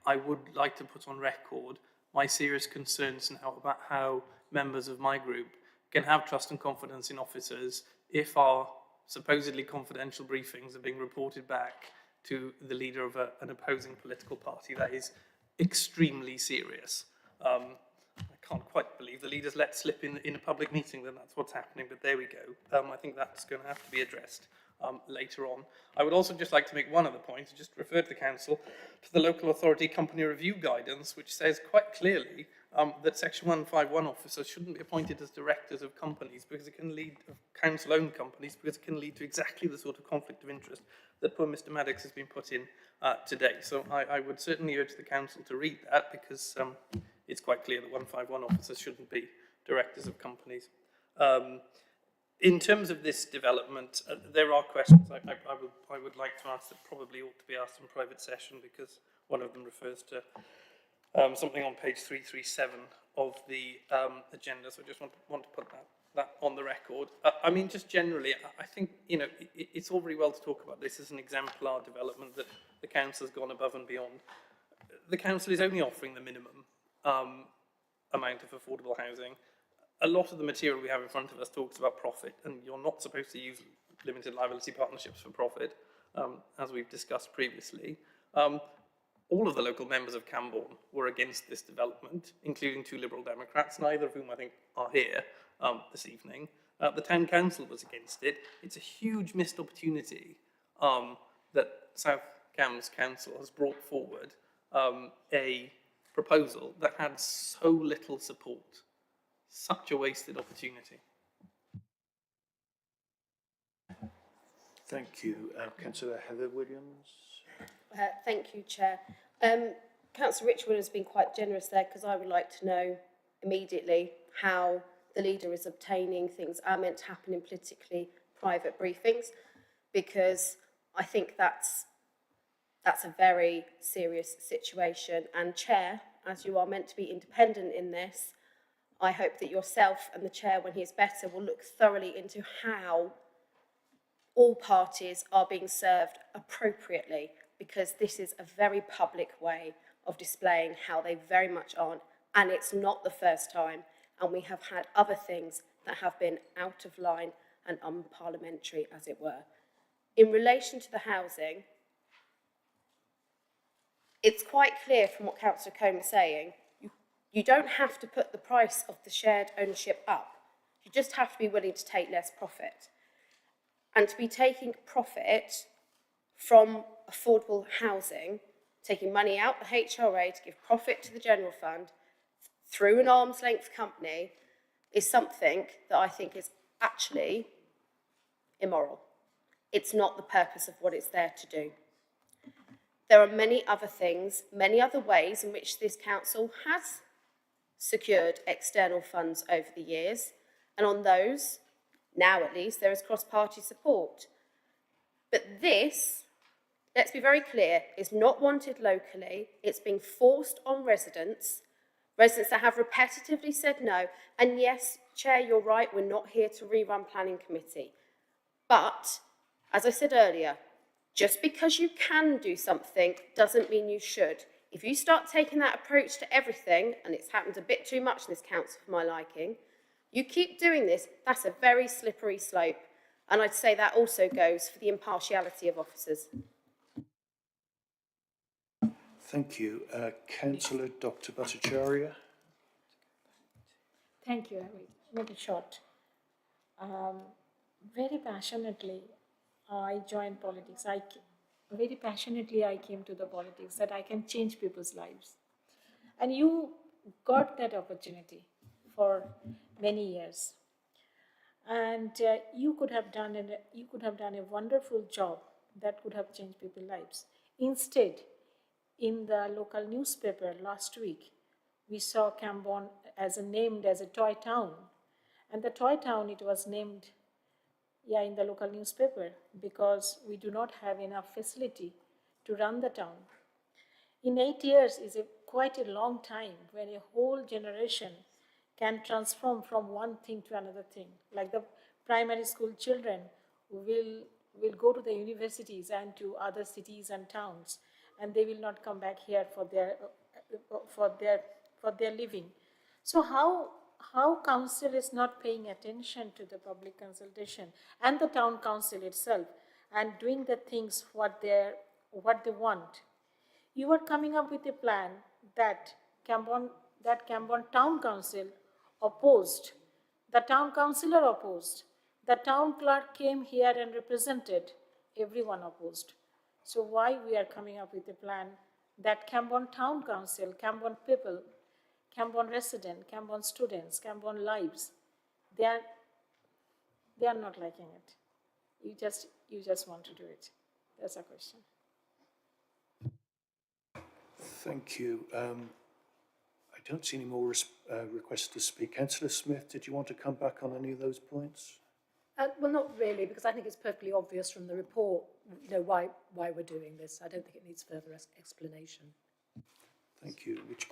I would like to put on record my serious concerns now about how members of my group can have trust and confidence in officers if our supposedly confidential briefings are being reported back to the leader of an opposing political party. That is extremely serious. I can't quite believe the leaders let slip in a public meeting that that's what's happening, but there we go. I think that's going to have to be addressed later on. I would also just like to make one other point, to just refer to the Council to the Local Authority Company Review Guidance, which says quite clearly that Section 151 officers shouldn't be appointed as directors of companies because it can lead, of council-owned companies, because it can lead to exactly the sort of conflict of interest that poor Mr. Maddox has been put in today. So I would certainly urge the Council to read that, because it's quite clear that 151 officers shouldn't be directors of companies. In terms of this development, there are questions I would like to ask that probably ought to be asked in private session, because one of them refers to something on page 337 of the agenda. So I just want to put that on the record. I mean, just generally, I think, you know, it's all very well to talk about this as an exemplar development that the council has gone above and beyond. The council is only offering the minimum amount of affordable housing. A lot of the material we have in front of us talks about profit, and you're not supposed to use limited liability partnerships for profit, as we've discussed previously. All of the local members of Camborne were against this development, including 2 Liberal Democrats, neither of whom I think are here this evening. The town council was against it. It's a huge missed opportunity that South Cambs Council has brought forward a proposal that had so little support. Such a wasted opportunity. Thank you. Councillor Heather Williams. Thank you, Chair. Councillor Richwood has been quite generous there, because I would like to know immediately how the leader is obtaining things that are meant to happen in politically private briefings, because I think that's a very serious situation. And Chair, as you are meant to be independent in this, I hope that yourself and the Chair, when he is better, will look thoroughly into how all parties are being served appropriately, because this is a very public way of displaying how they very much aren't, and it's not the first time, and we have had other things that have been out of line and unparliamentary, as it were. In relation to the housing, it's quite clear from what Councillor Combe is saying, you don't have to put the price of the shared ownership up. You just have to be willing to take less profit. And to be taking profit from affordable housing, taking money out the HRA to give profit to the general fund through an arm's length company, is something that I think is actually immoral. It's not the purpose of what it's there to do. There are many other things, many other ways in which this council has secured external funds over the years, and on those, now at least, there is cross-party support. But this, let's be very clear, is not wanted locally. It's being forced on residents that have repetitively said no. And yes, Chair, you're right, we're not here to rerun planning committee. But, as I said earlier, just because you can do something doesn't mean you should. If you start taking that approach to everything, and it's happened a bit too much in this council for my liking, you keep doing this, that's a very slippery slope. And I'd say that also goes for the impartiality of officers. Thank you. Councillor Dr. Bhattacharya. Thank you. I will make it short. Very passionately, I joined politics. Very passionately I came to the politics that I can change people's lives. And you got that opportunity for many years. And you could have done a wonderful job that could have changed people's lives. Instead, in the local newspaper last week, we saw Camborne named as a toy town. And the toy town, it was named, in the local newspaper because we do not have enough facility to run the town. In 8 years is quite a long time when a whole generation can transform from one thing to another thing. Like the primary school children will go to the universities and to other cities and towns, and they will not come back here for their living. So how council is not paying attention to the public consultation and the town council itself and doing the things what they want? You are coming up with a plan that Camborne Town Council opposed. The town councillor opposed. The town clerk came here and represented. Everyone opposed. So why we are coming up with a plan that Camborne Town Council, Camborne people, Camborne residents, Camborne students, Camborne lives, they are not liking it. You just want to do it. That's a question. Thank you. I don't see any more requests to speak. Councillor Smith, did you want to come back on any of those points? Well, not really, because I think it's perfectly obvious from the report, why we're doing this. I don't think it needs further explanation. Thank you. In which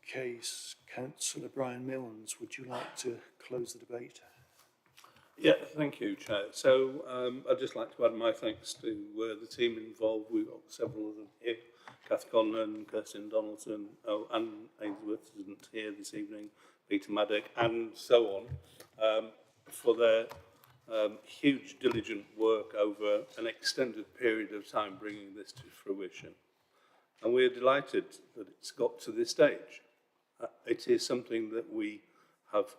case, Councillor Brian Milnes, would you like to close the debate? Yeah, thank you, Chair. So I'd just like to add my thanks to the team involved. We've got several of them here. Kath Conlon, Kirsten Donaldson, Anne Ainsworth isn't here this evening, Peter Maddock, and so on, for their huge, diligent work over an extended period of time bringing this to fruition. And we're delighted that it's got to this stage. It is something that we have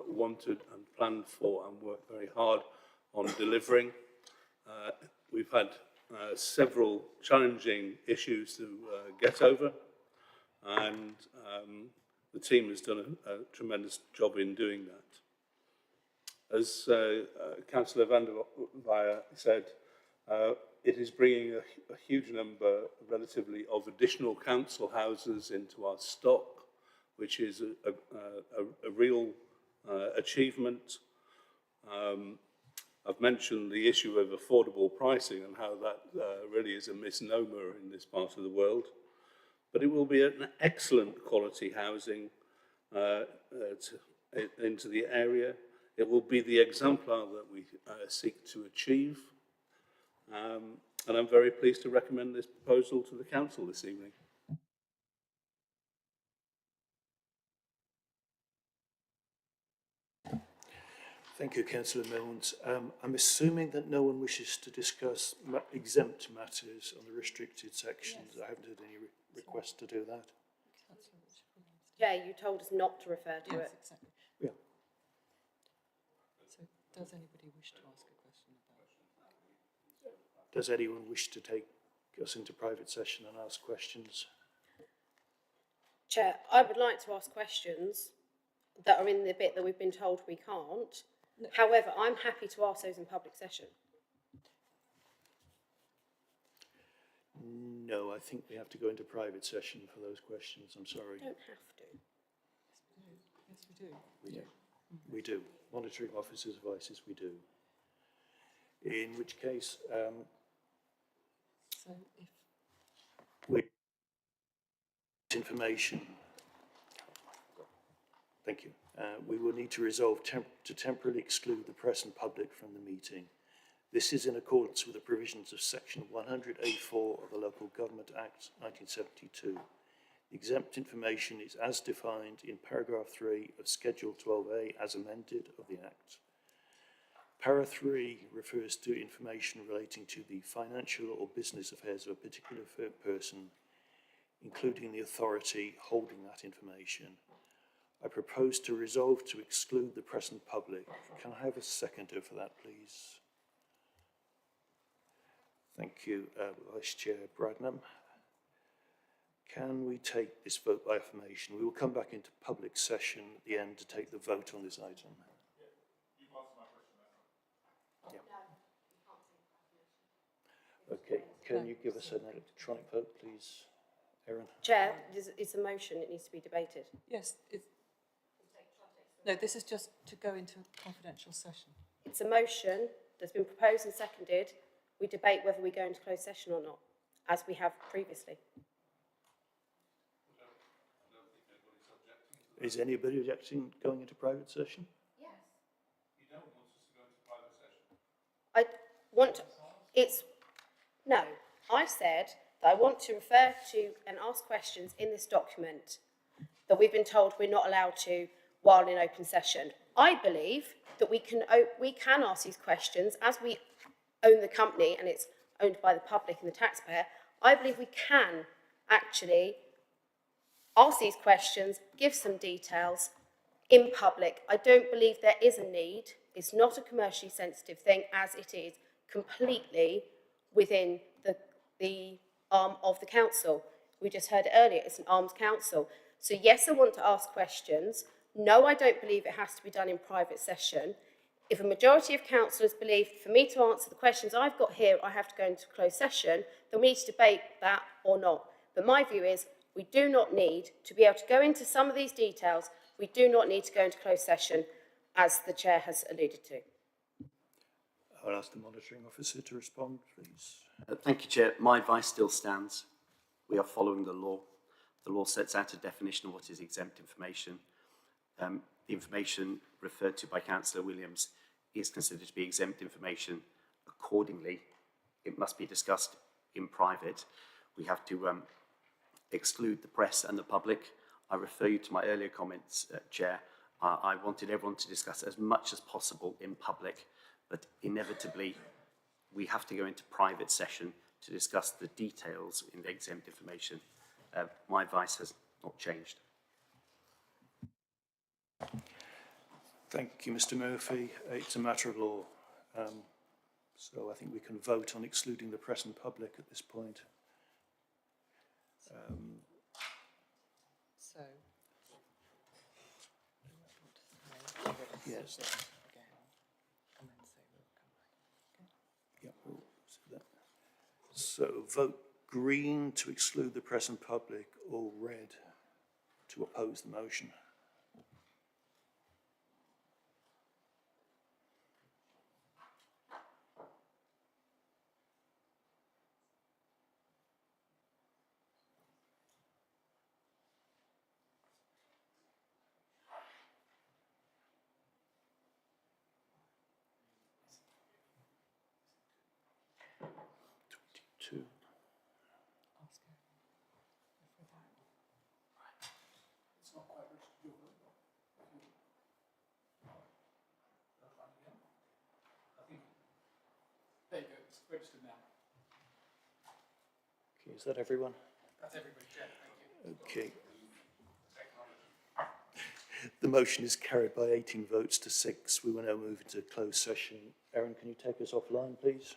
wanted and planned for and worked very hard on delivering. We've had several challenging issues to get over, and the team has done a tremendous job in doing that. As Councillor van der Weyer said, it is bringing a huge number, relatively, of additional council houses into our stock, which is a real achievement. I've mentioned the issue of affordable pricing and how that really is a misnomer in this part of the world. But it will be an excellent quality housing into the area. It will be the exemplar that we seek to achieve. And I'm very pleased to recommend this proposal to the Council this evening. Thank you, Councillor Milnes. I'm assuming that no one wishes to discuss exempt matters on the restricted sections. Yes. I haven't had any requests to do that. Yeah, you told us not to refer to it. Exactly. Yeah. So does anybody wish to ask a question about it? Does anyone wish to take us into private session and ask questions? Chair, I would like to ask questions that are in the bit that we've been told we can't. No. However, I'm happy to ask those in public session. No, I think we have to go into private session for those questions. I'm sorry. You don't have to. Yes, we do. We do. We do. Monitoring officers' advices, we do. In which case, so if we information. Thank you. We will need to resolve to temporarily exclude the press and public from the meeting. This is in accordance with the provisions of Section 100A4 of the Local Government Act 1972. Exempt information is as defined in paragraph 3 of Schedule 12A as amended of the Act. Para 3 refers to information relating to the financial or business affairs of a particular person, including the authority holding that information. I propose to resolve to exclude the press and public. Can I have a seconder for that, please? Thank you, Vice Chair Bradnam. Can we take this vote by affirmation? We will come back into public session at the end to take the vote on this item. Yeah. Okay, can you give us an electronic vote, please, Erin? Chair, it's a motion, it needs to be debated. Yes, no, this is just to go into a confidential session. It's a motion that's been proposed and seconded. We debate whether we go into closed session or not, as we have previously. Is anybody objecting going into private session? Yes. You don't want us to go into private session? I want, no, I said that I want to refer to and ask questions in this document that we've been told we're not allowed to while in open session. I believe that we can ask these questions as we own the company and it's owned by the public and the taxpayer. I believe we can actually ask these questions, give some details in public. I don't believe there is a need. It's not a commercially sensitive thing, as it is completely within the arm of the council. We just heard it earlier, it's an armed council. So yes, I want to ask questions. No, I don't believe it has to be done in private session. If a majority of councillors believe for me to answer the questions I've got here, I have to go into closed session, then we need to debate that or not. But my view is we do not need to be able to go into some of these details. We do not need to go into closed session, as the chair has alluded to. I'll ask the monitoring officer to respond, please. Thank you, Chair. My advice still stands. We are following the law. The law sets out a definition of what is exempt information. The information referred to by Councillor Williams is considered to be exempt information. Accordingly, it must be discussed in private. We have to exclude the press and the public. I refer you to my earlier comments, Chair. I wanted everyone to discuss as much as possible in public, but inevitably we have to go into private session to discuss the details in the exempt information. My advice has not changed. Thank you, Mr. Murphy. It's a matter of law. So I think we can vote on excluding the press and public at this point. So, yes. And then say we'll come back. Yeah, we'll see that. So vote green to exclude the press and public, or red to oppose the motion. Two. Ask her if we're back. It's not quite registered. There you go, it's registered now. Okay, is that everyone? That's everybody, Chair, thank you. Okay. The motion is carried by 18 votes to 6. We will now move into closed session. Erin, can you take us offline, please?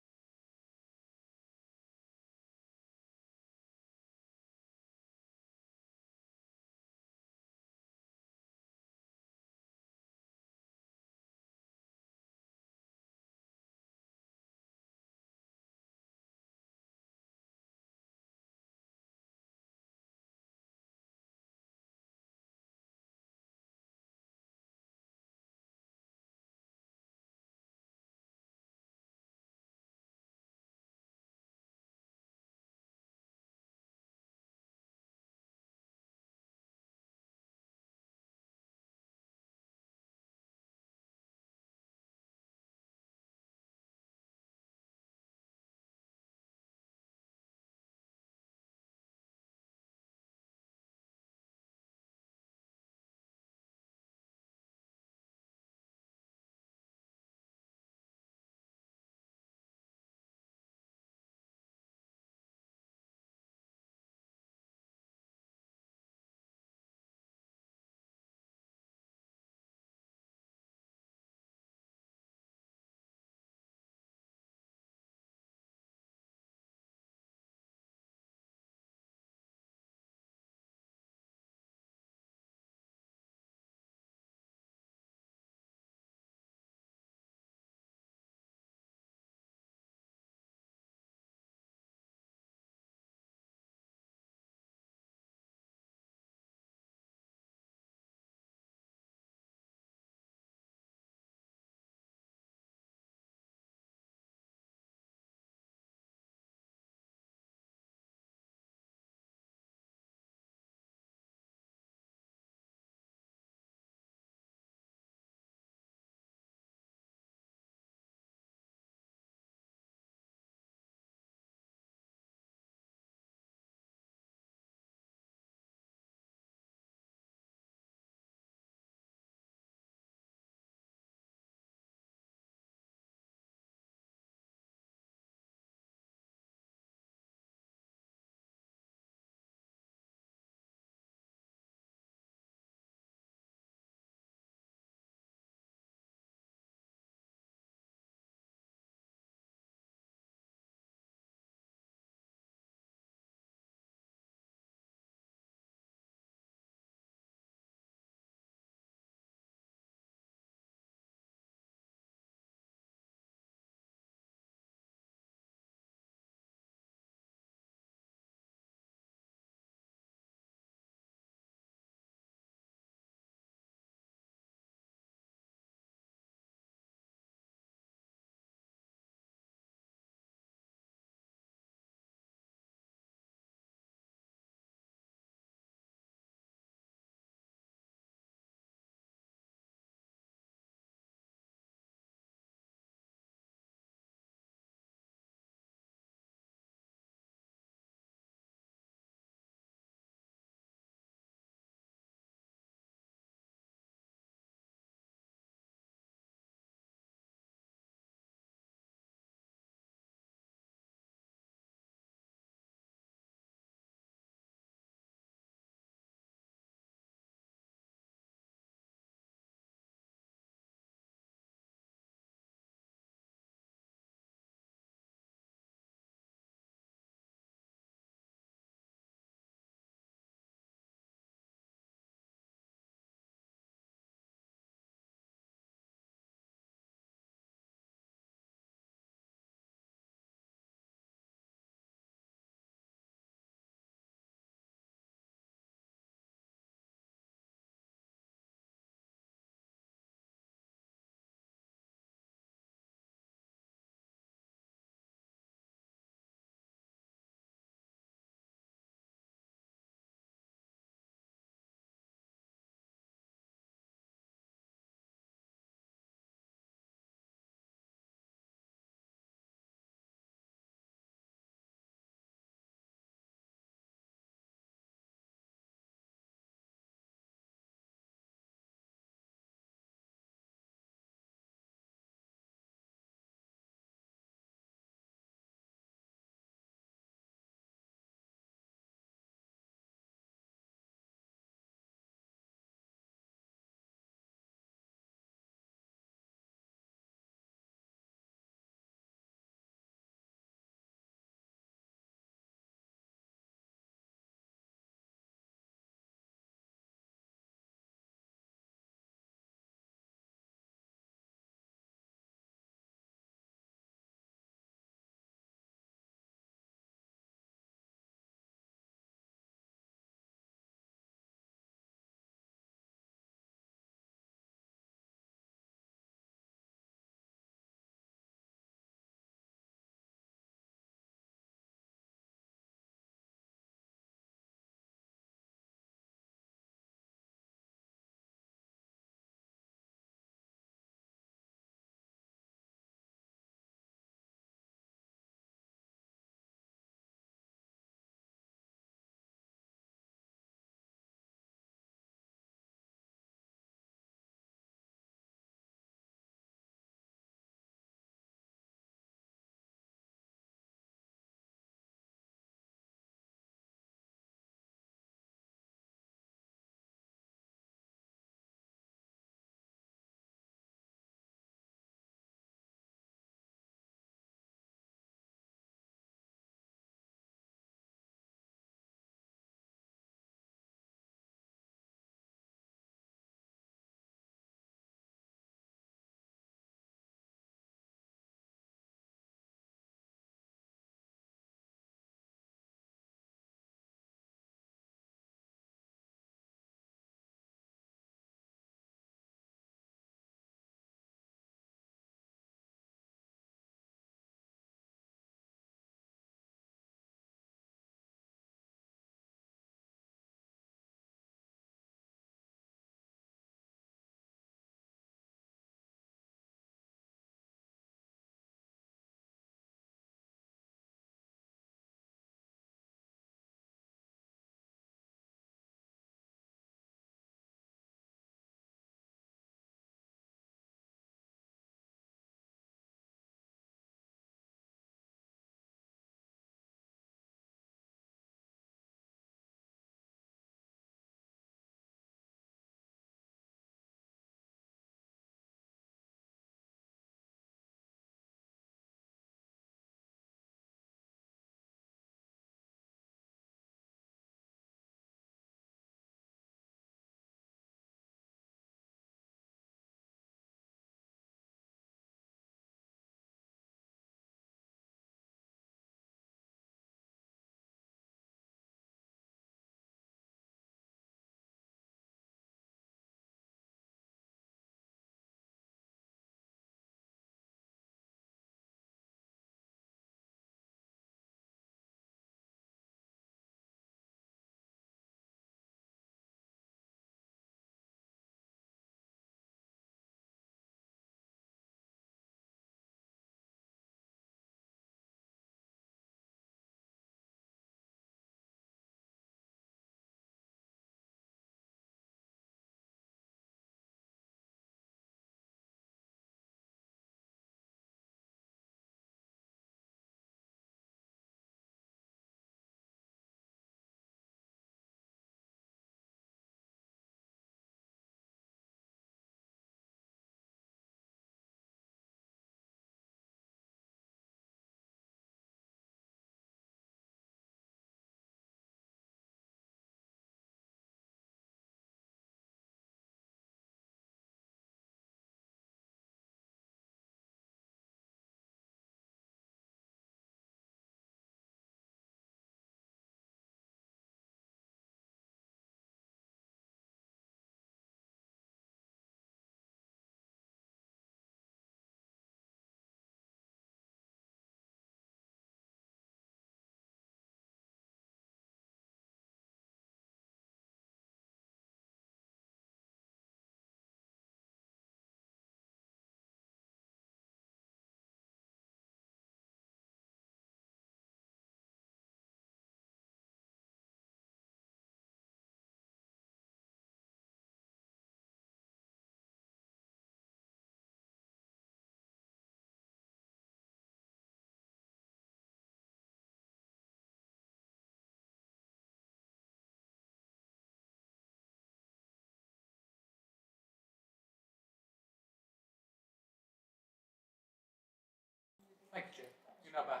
Thank you, Chair. You're not bad.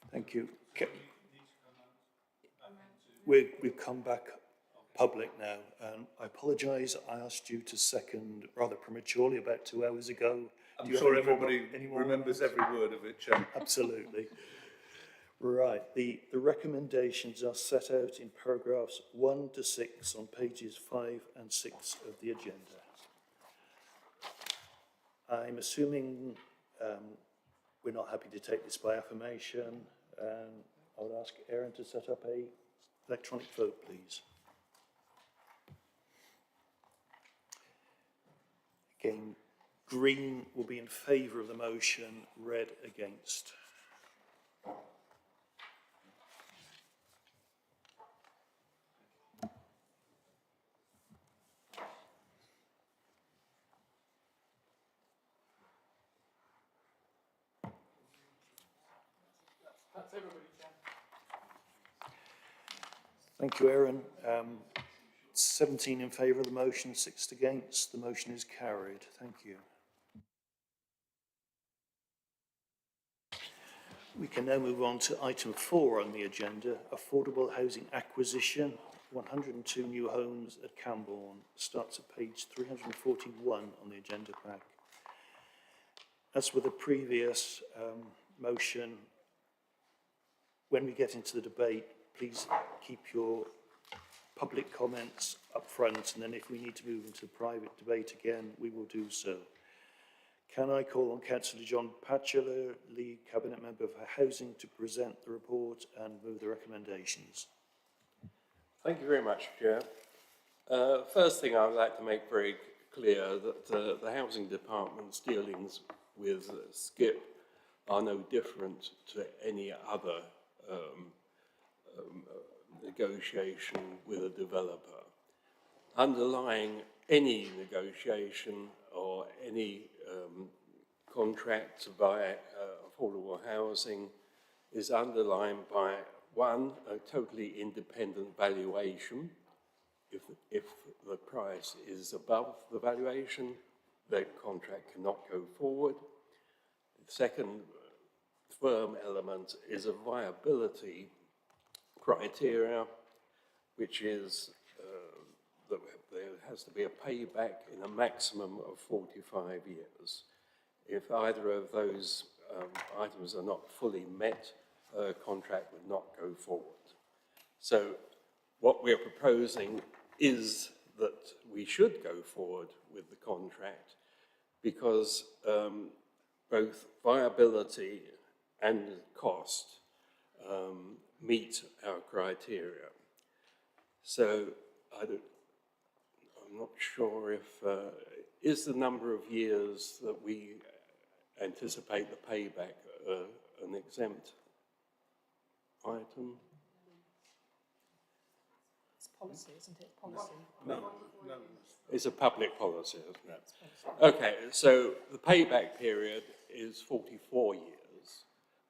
Thank you. We've come back public now. I apologise, I asked you to second rather prematurely about 2 hours ago. I'm Do you sure have everybody any more? remembers every word of it, Chair. Absolutely. Right, the recommendations are set out in paragraphs 1 to 6 on pages 5 and 6 of the agenda. I'm assuming we're not happy to take this by affirmation. I would ask Aaron to set up a electronic vote, please. Again, green will be in favour of the motion, red against. That's everybody, Chair. Thank you, Aaron. 17 in favour of the motion, 6 against. The motion is carried. Thank you. We can now move on to item 4 on the agenda, affordable housing acquisition, 102 new homes at Camborne. Starts at page 341 on the agenda pack. As with the previous motion, when we get into the debate, please keep your public comments up front, and then if we need to move into private debate again, we will do so. Can I call on Councillor John Patchler, Lead Cabinet Member for Housing, to present the report and move the recommendations? Thank you very much, Chair. First thing I would like to make very clear that the Housing Department's dealings with SCIP are no different to any other negotiation with a developer. Underlying any negotiation or any contract to buy affordable housing is underlined by, one, a totally independent valuation. If the price is above the valuation, the contract cannot go forward. The second firm element is a viability criteria, which is that there has to be a payback in a maximum of 45 years. If either of those items are not fully met, a contract would not go forward. So what we're proposing is that we should go forward with the contract because both viability and cost meet our criteria. So I'm not sure if, is the number of years that we anticipate the payback an exempt item? It's policy, isn't it? Policy. No. It's a public policy, isn't it? Okay, so the payback period is 44 years.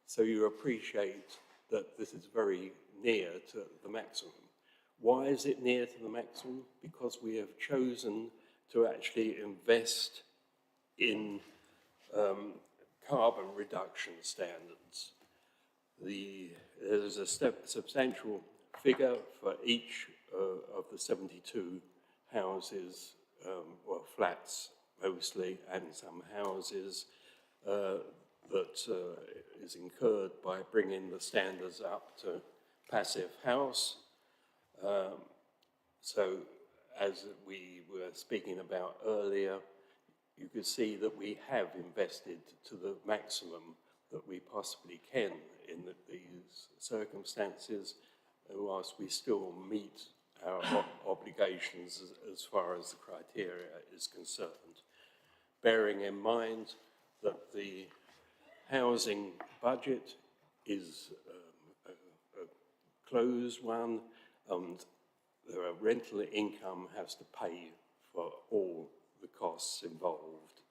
So you appreciate that this is very near to the maximum. Why is it near to the maximum? Because we have chosen to actually invest in carbon reduction standards. There's a substantial figure for each of the 72 houses, or flats mostly, and some houses that is incurred by bringing the standards up to passive house. So as we were speaking about earlier, you could see that we have invested to the maximum that we possibly can in these circumstances, whilst we still meet our obligations as far as the criteria is concerned. Bearing in mind that the housing budget is a closed one, and the rental income has to pay for all the costs involved.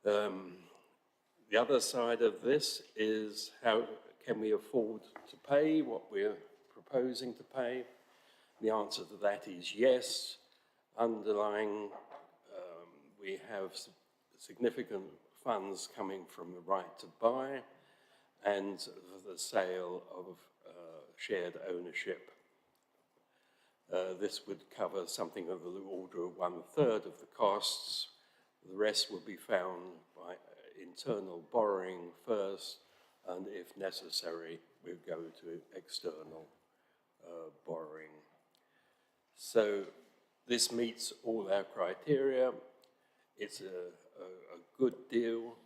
The other side of this is how can we afford to pay what we're proposing to pay? The answer to that is yes. Underlying, we have significant funds coming from the right to buy and the sale of shared ownership. This would cover something of the order of 1/3 of the costs. The rest would be found by internal borrowing first, and if necessary, we'd go to external borrowing. So this meets all our criteria. It's a good deal.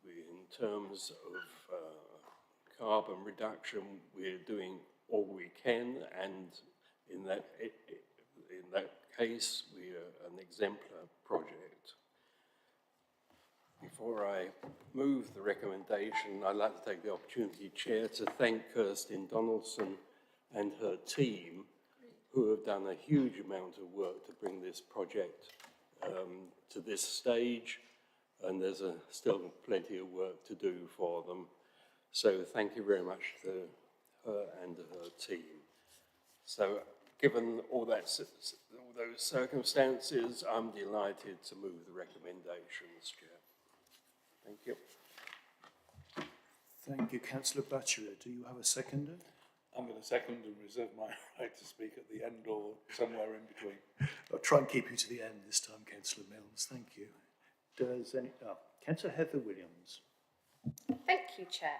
In terms of carbon reduction, we're doing all we can, and in that case, we are an exemplar project. Before I move the recommendation, I'd like to take the opportunity, Chair, to thank Kirsten Donaldson and her team, who have done a huge amount of work to bring this project to this stage, and there's still plenty of work to do for them. So thank you very much to her and her team. So given all those circumstances, I'm delighted to move the recommendations, Chair. Thank you. Thank you, Councillor Batchery. Do you have a seconder? I'm going to second and reserve my right to speak at the end or somewhere in between. I'll try and keep you to the end this time, Councillor Mills. Thank you. Councillor Heather Williams. Thank you, Chair.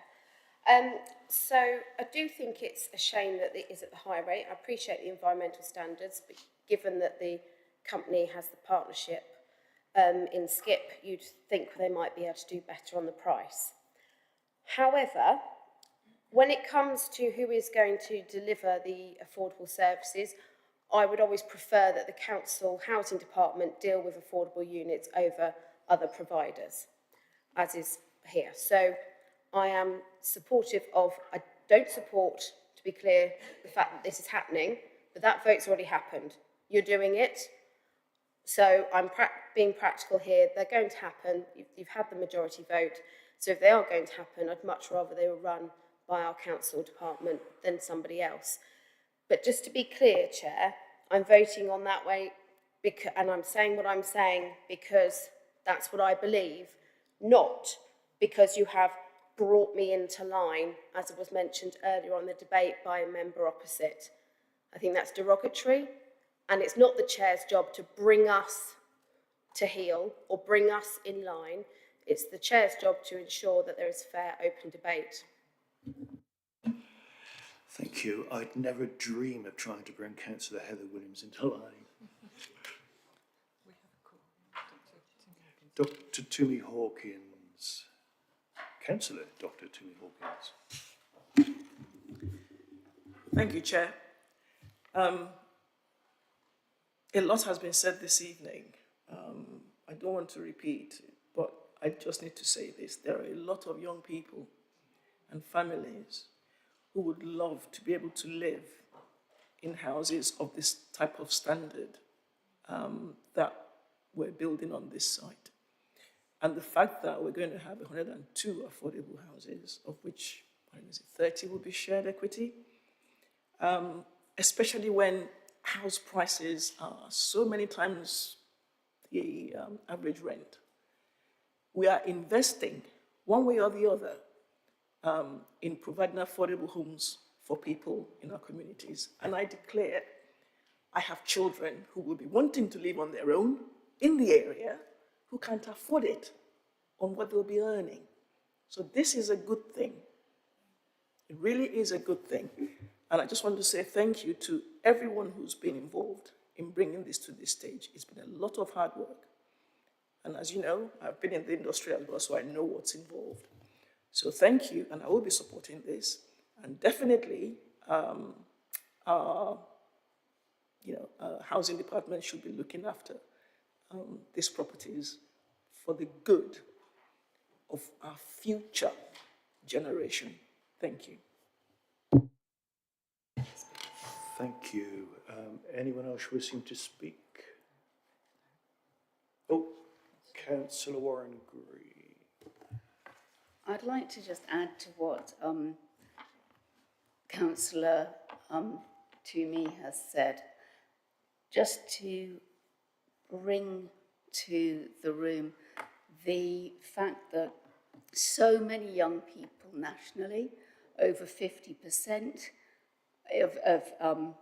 So I do think it's a shame that it is at the high rate. I appreciate the environmental standards, but given that the company has the partnership in Skip, you'd think they might be able to do better on the price. However, when it comes to who is going to deliver the affordable services, I would always prefer that the council housing department deal with affordable units over other providers, as is here. So I am supportive of, I don't support, to be clear, the fact that this is happening, but that vote's already happened. You're doing it. So I'm being practical here. They're going to happen. You've had the majority vote. So if they are going to happen, I'd much rather they were run by our council department than somebody else. But just to be clear, Chair, I'm voting on that way, and I'm saying what I'm saying because that's what I believe, not because you have brought me into line, as it was mentioned earlier on the debate by a member opposite. I think that's derogatory, and it's not the Chair's job to bring us to heel or bring us in line. It's the Chair's job to ensure that there is fair, open debate. Thank you. I'd never dream of trying to bring Councillor Heather Williams into line. Dr. Tumi Hawkins. Councillor Dr. Tumi Hawkins. Thank you, Chair. A lot has been said this evening. I don't want to repeat, but I just need to say this. There are a lot of young people and families who would love to be able to live in houses of this type of standard that we're building on this site. And the fact that we're going to have 102 affordable houses, of which 30 will be shared equity, especially when house prices are so many times the average rent. We are investing, one way or the other, in providing affordable homes for people in our communities. And I declare, I have children who will be wanting to live on their own in the area who can't afford it on what they'll be earning. So this is a good thing. It really is a good thing. And I just want to say thank you to everyone who's been involved in bringing this to this stage. It's been a lot of hard work. And as you know, I've been in the industry as well, so I know what's involved. So thank you, and I will be supporting this. And definitely, our housing department should be looking after these properties for the good of our future generation. Thank you. Thank you. Anyone else wishing to speak? Oh, Councillor Warren Green. I'd like to just add to what Councillor Toomey has said, just to bring to the room the fact that so many young people nationally, over 50% of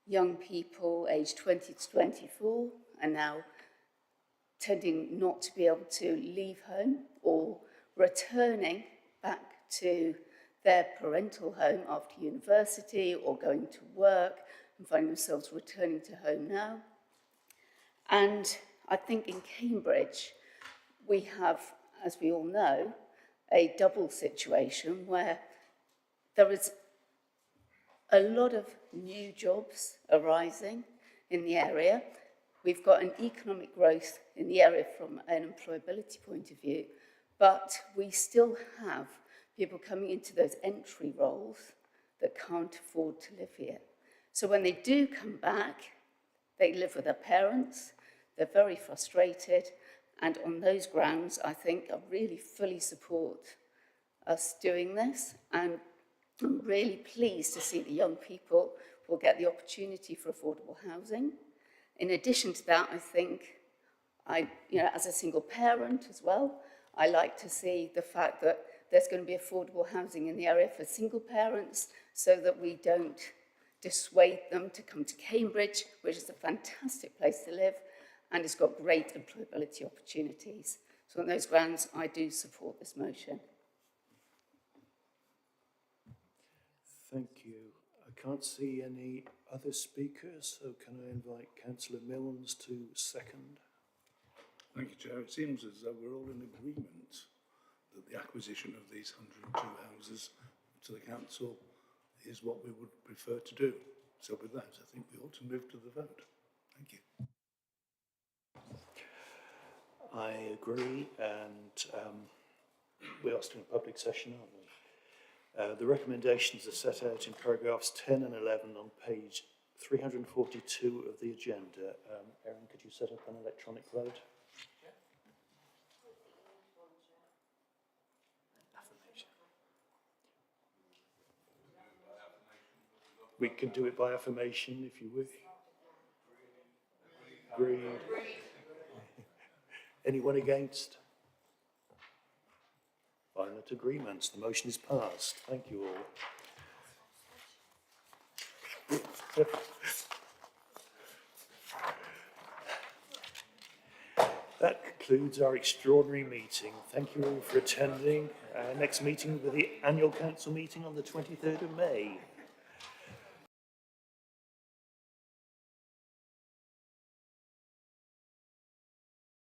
young people aged 20 to 24 are now tending not to be able to leave home or returning back to their parental home after university or going to work and finding themselves returning to home now. And I think in Cambridge, we have, as we all know, a double situation where there is a lot of new jobs arising in the area. We've got an economic growth in the area from an employability point of view, but we still have people coming into those entry roles that can't afford to live here. So when they do come back, they live with their parents, they're very frustrated, and on those grounds, I think I really fully support us doing this, and I'm really pleased to see the young people will get the opportunity for affordable housing. In addition to that, I think, as a single parent as well, I like to see the fact that there's going to be affordable housing in the area for single parents so that we don't dissuade them to come to Cambridge, which is a fantastic place to live and it's got great employability opportunities. So on those grounds, I do support this motion. Thank you. I can't see any other speakers, so can I invite Councillor Milnes to second? Thank you, Chair. It seems as though we're all in agreement that the acquisition of these 102 houses to the council is what we would prefer to do. So with that, I think we ought to move to the vote. Thank you. I agree, and we are still in public session, aren't we? The recommendations are set out in paragraphs 10 and 11 on page 342 of the agenda. Erin, could you set up an electronic vote? We can do it by affirmation if you wish. Agreed. Anyone against? Violent agreements. The motion is passed. Thank you all. That concludes our extraordinary meeting. Thank you all for attending. Our next meeting will be the annual council meeting on the 23rd of May.